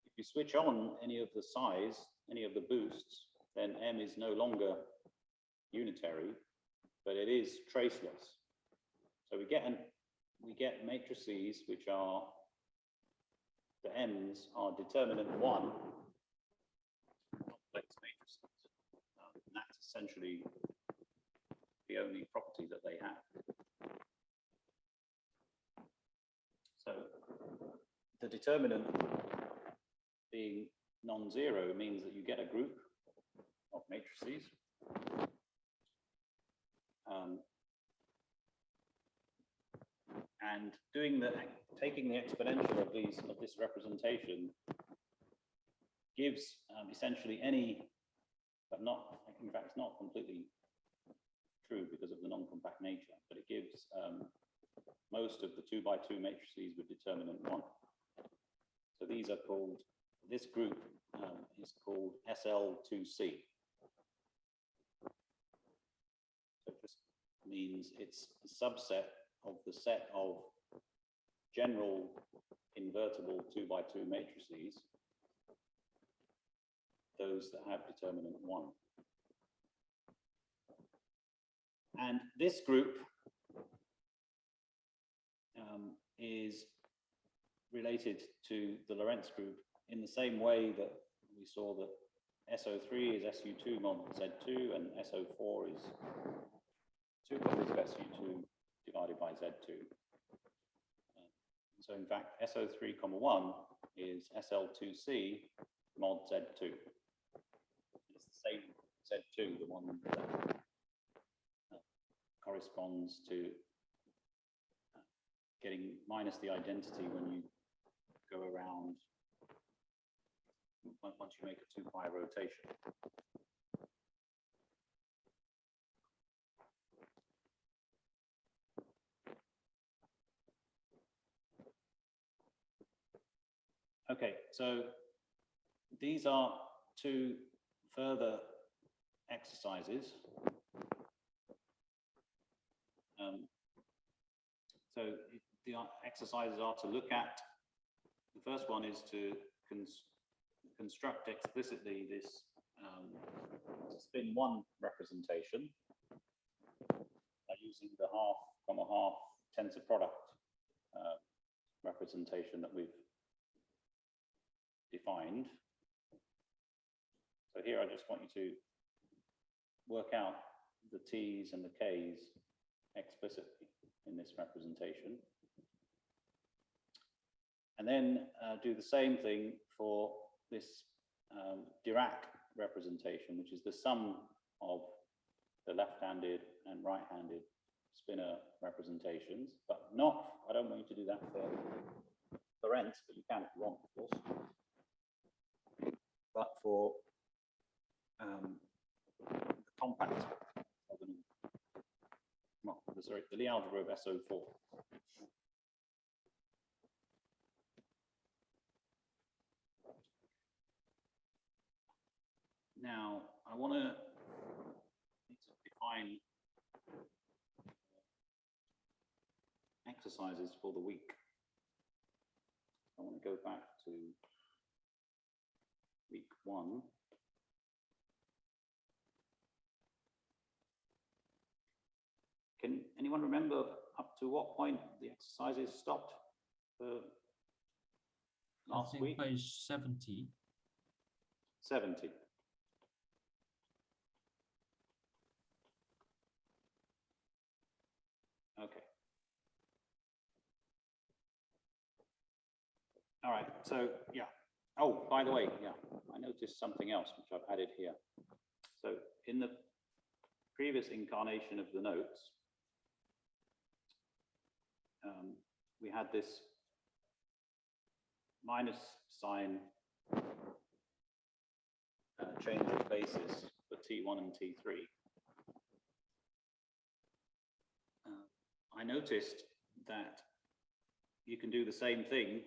If you switch on any of the si's, any of the boosts, then M is no longer unitary, but it is traceless. So we get matrices which are, the M's are determinant 1 complex matrices. And that's essentially the only property that they have. So the determinant being non-zero means that you get a group of matrices. And taking the exponential of this representation gives essentially any, but not, in fact, it's not completely true because of the non-compact nature, but it gives most of the 2 by 2 matrices with determinant 1. So these are called, this group is called SL2C. So it just means it's a subset of the set of general invertible 2 by 2 matrices, those that have determinant 1. And this group is related to the Lorentz group in the same way that we saw that SO3 is SU2 mod Z2 and SO4 is 2 copies of SU2 divided by Z2. So in fact, SO3, 1 is SL2C mod Z2. It's the same Z2, the one that corresponds to getting minus the identity when you go around, once you make a 2 pi rotation. Okay, so these are 2 further exercises. So the exercises are to look at, the first one is to construct explicitly this spin 1 representation by using the half, tensor product representation that we've defined. So here I just want you to work out the T's and the K's explicitly in this representation. And then do the same thing for this Dirac representation, which is the sum of the left-handed and right-handed spinor representations, but not, I don't want you to do that for Lorentz, but you can if you want, of course. But for the compact, sorry, the Lie algebra of SO4. Now, I want to define exercises for the week. I want to go back to week 1. Can anyone remember up to what point the exercises stopped last week? Page 70. 70. Okay. All right, so yeah. Oh, by the way, yeah, I noticed something else which I've added here. So in the previous incarnation of the notes, we had this minus sign change of basis for T1 and T3. I noticed that you can do the same thing.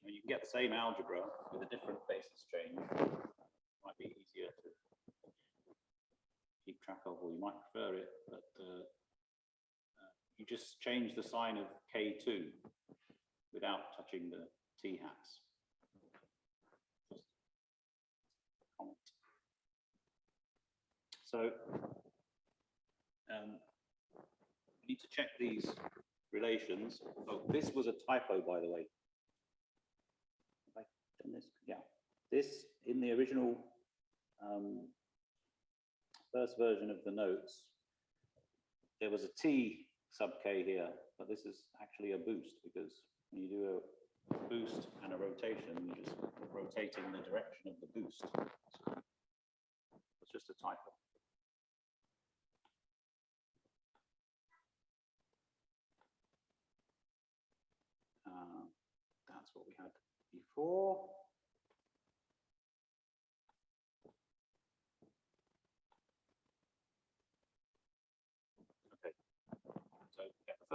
You can get the same algebra with a different basis change. Might be easier to keep track of, or you might prefer it, but you just change the sign of K2 without touching the T hats. Just comment. So we need to check these relations. Oh, this was a typo, by the way. Have I done this? Yeah. This, in the original first version of the notes, there was a T sub K here, but this is actually a boost, because when you do a boost and a rotation, you're just rotating the direction of the boost. So it's just a typo. That's what we had before.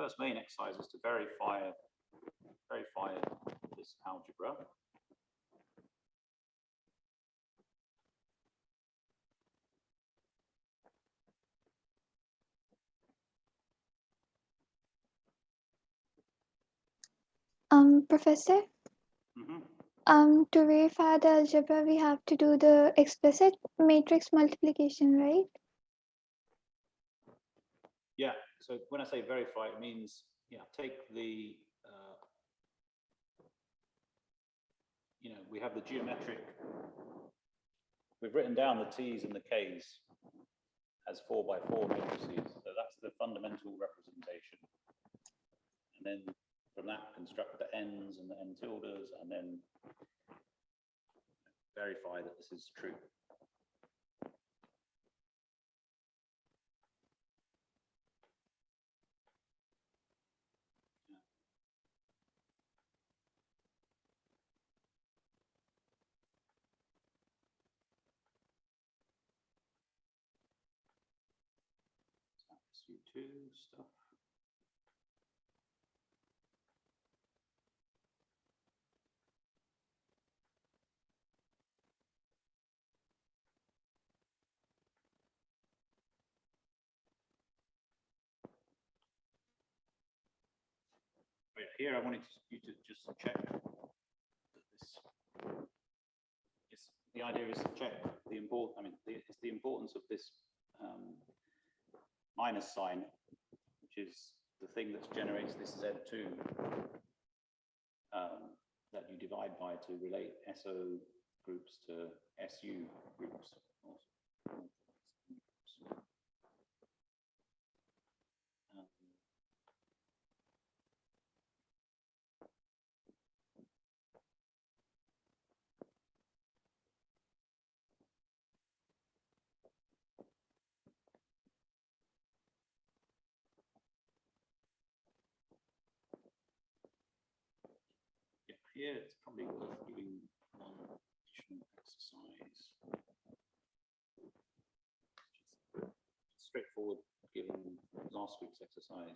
first main exercise is to verify this algebra. Professor, Mm-hmm. to verify the algebra, we have to do the explicit matrix multiplication, right? Yeah, so when I say verify, it means, take the, we have the geometric, we've written down the T's and the K's as 4x4 matrices. So that's the fundamental representation. And then from that, construct the N's and the N tildes, and then verify that this is true. SU2 stuff. Oh yeah, here I wanted you to just check that this. Yes, the idea is to check the it's the importance of this minus sign, which is the thing that generates this Z2 that you divide by to relate SO groups to SU groups. Here it's probably worth giving one additional exercise. Straightforward, given last week's exercises.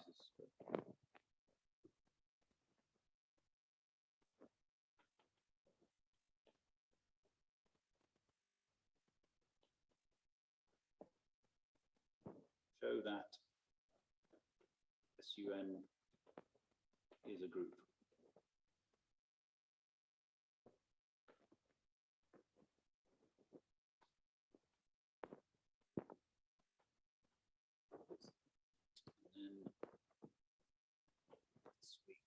Show that SUN is a group. This week.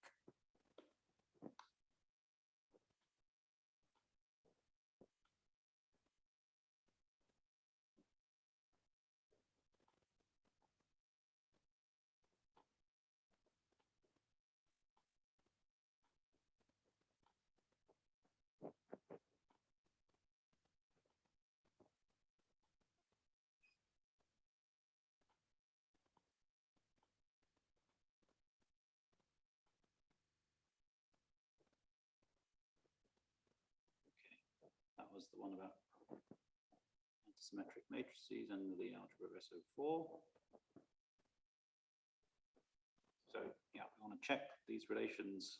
That was the one about antisymmetric matrices and the algebra of SO4. So yeah, we want to check these relations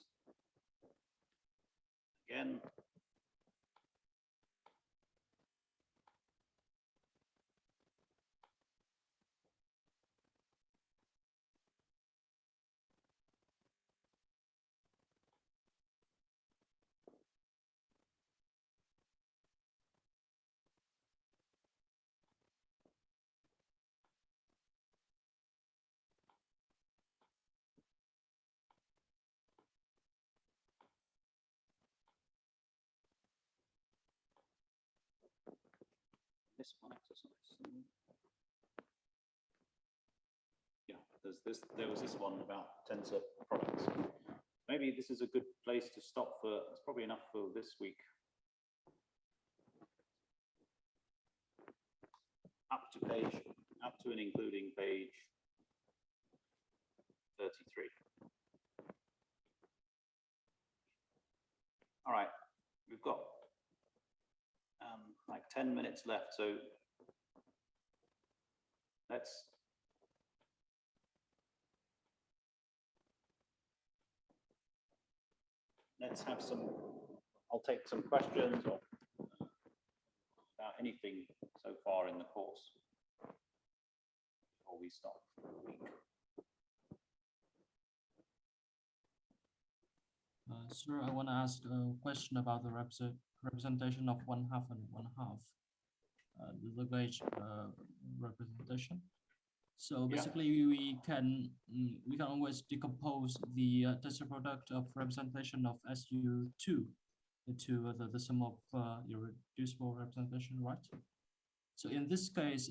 again. This one exercise. Yeah, there was this one about tensor products. Maybe this is a good place to stop for, it's probably enough for this week. Up to and including page 33. All right, we've got like 10 minutes left, so let's let's have some, I'll take some questions or, about anything so far in the course before we start for the week. Sir, I want to ask a question about the representation of 1/2 and 1/2, the gauge representation. So basically, we can always decompose the tensor product of representation of SU2 into the sum of irreducible representation, right? So in this case,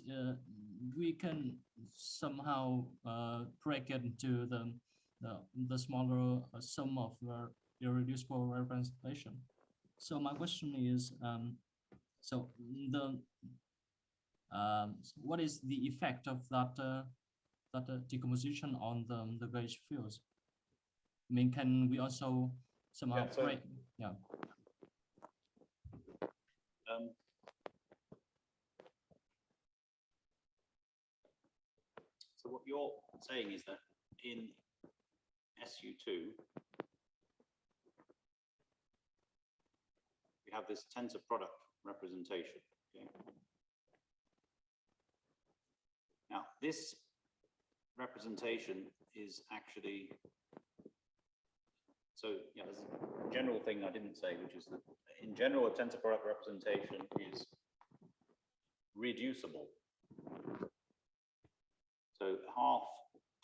we can somehow break it into the smaller sum of irreducible representation. So my question is, so what is the effect of that decomposition on the gauge fields? I mean, can we also somehow break? Yeah. So what you're saying is that in SU2, we have this tensor product representation. Okay? Now, this representation is actually, so yeah, there's a general thing I didn't say, which is that in general, a tensor product representation is reducible. So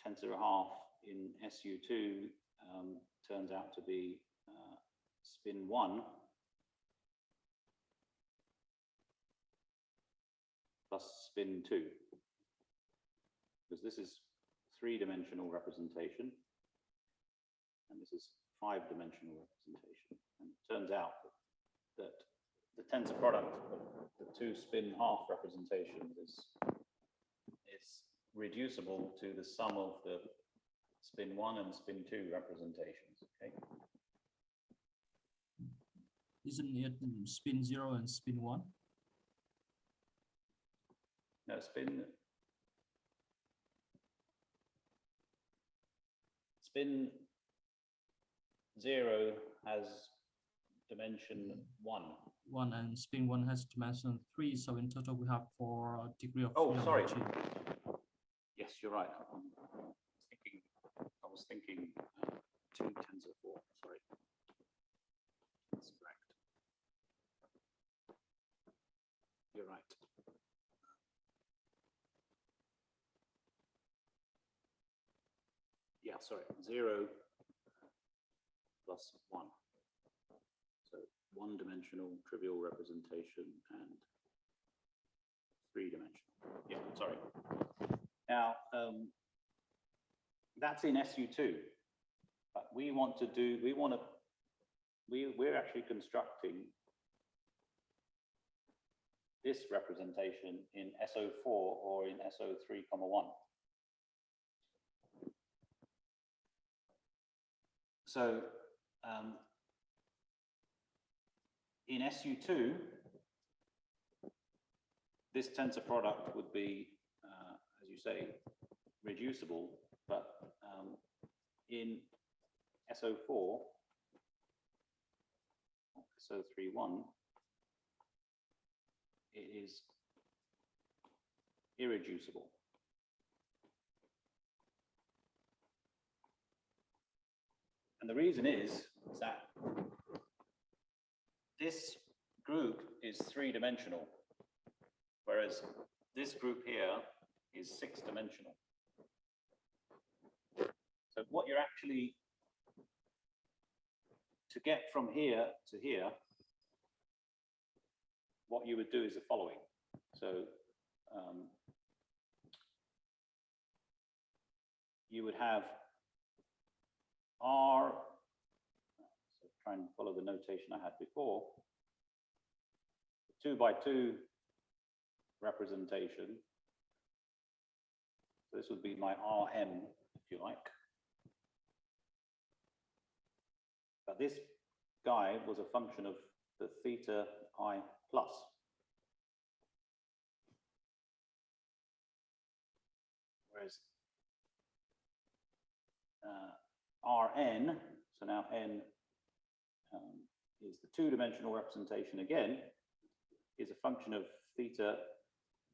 tensor half in SU2 turns out to be spin 1 plus spin 2. Because this is 3-dimensional representation, and this is 5-dimensional representation. And it turns out that the tensor product of the 2 spin half representations is reducible to the sum of the spin 1 and spin 2 representations. Okay. Isn't it spin 0 and spin 1? No, spin 0 has dimension 1. 1 and spin 1 has dimension 3. So in total, we have 4 degree of freedom. Oh, sorry. Yes, you're right. I was thinking 2 tensor 4. Sorry. That's correct. You're right. Yeah, sorry. 0 plus 1. So 1-dimensional trivial representation and 3-dimensional. Yeah, sorry. Now, that's in SU2, but we're actually constructing this representation in SO4 or in SO3,1. So in SU2, this tensor product would be, as you say, reducible, but in SO4, SO3,1, it is irreducible. And the reason is that this group is 3-dimensional, whereas this group here is 6-dimensional. So what you're actually, to get from here to here, what you would do is the following. So you would have R, so try and follow the notation I had before, 2 by 2 representation. So this would be my Rm, if you like. But this guy was a function of the theta I plus. Whereas Rn, so now n is the two-dimensional representation again, is a function of theta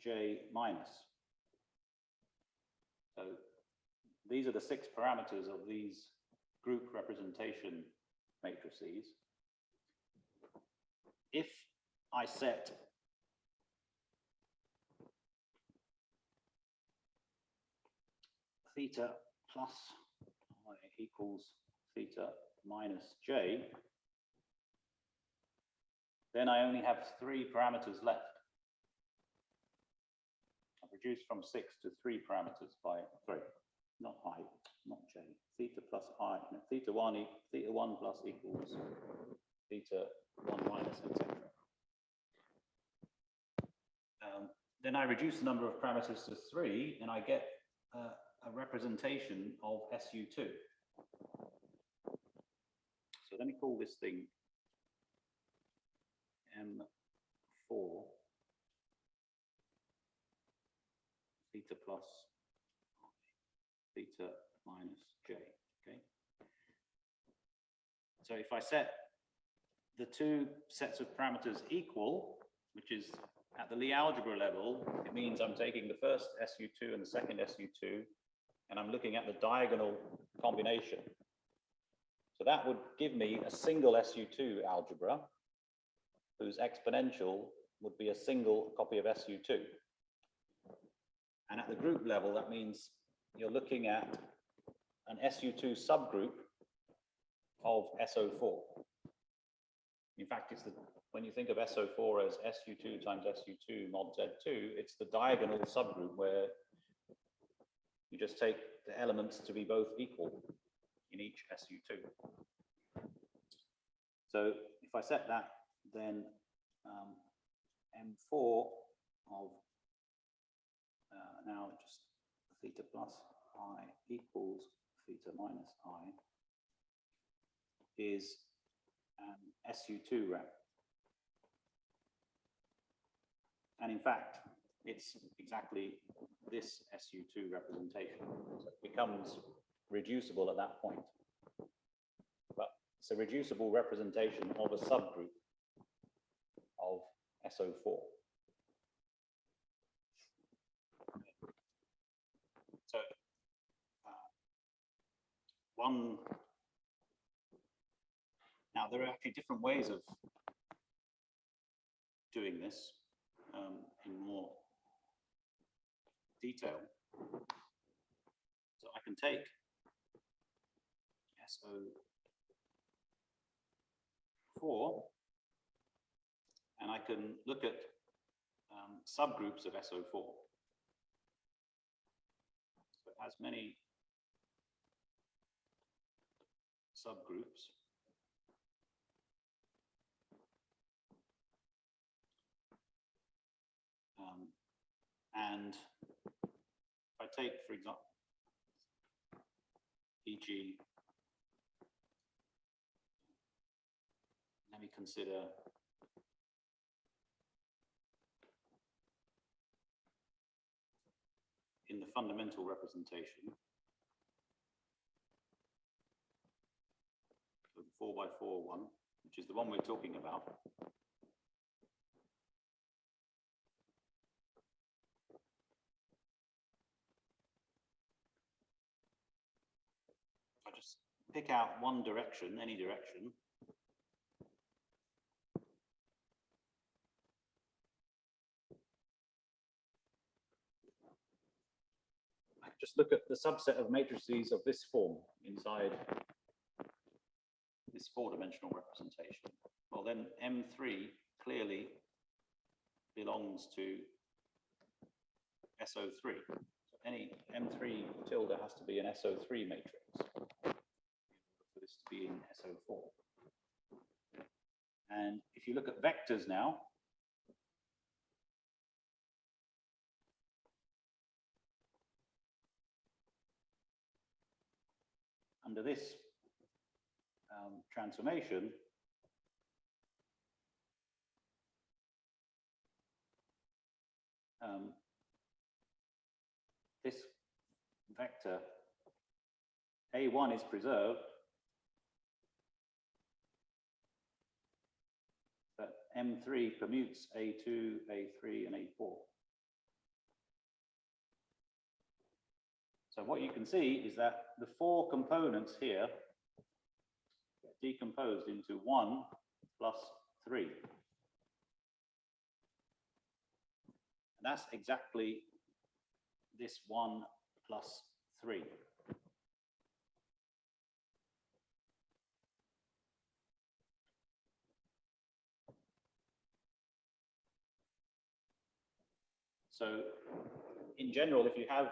j minus. So these are the 6 parameters of these group representation matrices. If I set theta plus I equals theta minus j, then I only have 3 parameters left. I've reduced from 6 to 3 parameters by, sorry, not I, not j, theta plus I, no, theta 1 plus equals theta 1 minus, etc. Then I reduce the number of parameters to 3, and I get a representation of SU2. So let me call this thing M4 theta plus theta minus j, okay? So if I set the 2 sets of parameters equal, which is at the Lie algebra level, it means I'm taking the first SU2 and the second SU2, and I'm looking at the diagonal combination. So that would give me a single SU2 algebra whose exponential would be a single copy of SU2. And at the group level, that means you're looking at an SU2 subgroup of SO4. In fact, it's when you think of SO4 as SU2 times SU2 mod Z2, it's the diagonal subgroup where you just take the elements to be both equal in each SU2. So if I set that, then M4 of now just theta plus I equals theta minus I is an SU2 rep. And in fact, it's exactly this SU2 representation. So it becomes reducible at that point. But it's a reducible representation of a subgroup of SO4. So now there are actually different ways of doing this in more detail. So I can take SO4 and I can look at subgroups of SO4. So it has many subgroups. And if I take, for example, e.g., let me consider in the fundamental representation of the 4x4 one, which is the one we're talking about. I just pick out one direction, any direction, just look at the subset of matrices of this form inside this 4-dimensional representation. Well, then M3 clearly belongs to SO3. So any M3 tilde has to be an SO3 matrix for this to be in SO4. And if you look at vectors now, under this transformation, this vector A1 is preserved, M3 commutes A2, A3, and A4. So what you can see is that the 4 components here get decomposed into 1 plus 3. And that's exactly this 1 plus 3. So in general, if you have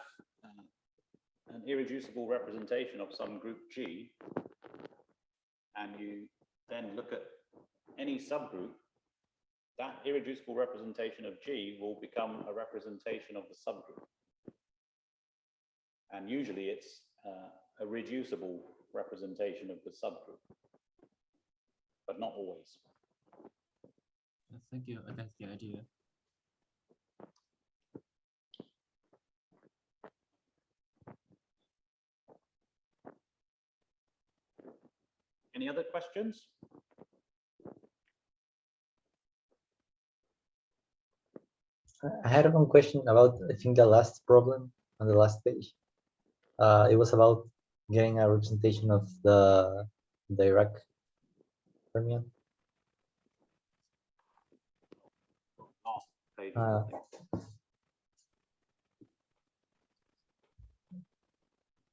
an irreducible representation of some group G, and you then look at any subgroup, that irreducible representation of G will become a representation of the subgroup. And usually it's a reducible representation of the subgroup, but not always. Thank you. That's the idea. Any other questions? I had one question about, I think, the last problem on the last page. It was about getting a representation of the Dirac fermion. Last page.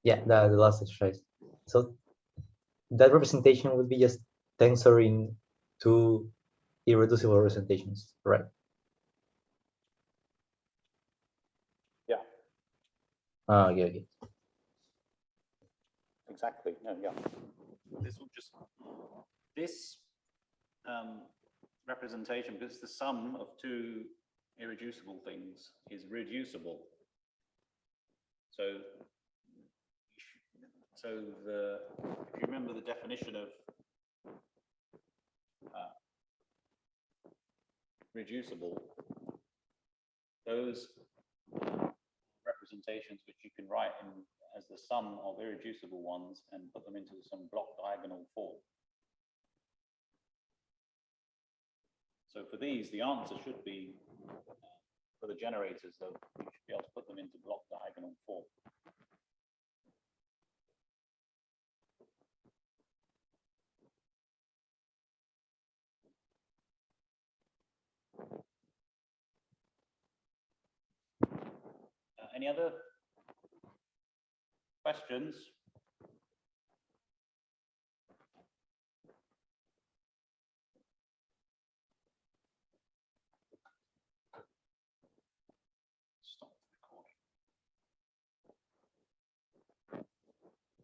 Yeah, the last exercise. So that representation would be just tensor in 2 irreducible representations, right? Yeah. Okay. Exactly. No, yeah. This will just representation, because the sum of 2 irreducible things is reducible. So if you remember the definition of reducible, those representations which you can write in as the sum of irreducible ones and put them into some block diagonal form. So for these, the answer should be, for the generators, though, you should be able to put them into block diagonal form. Any other questions?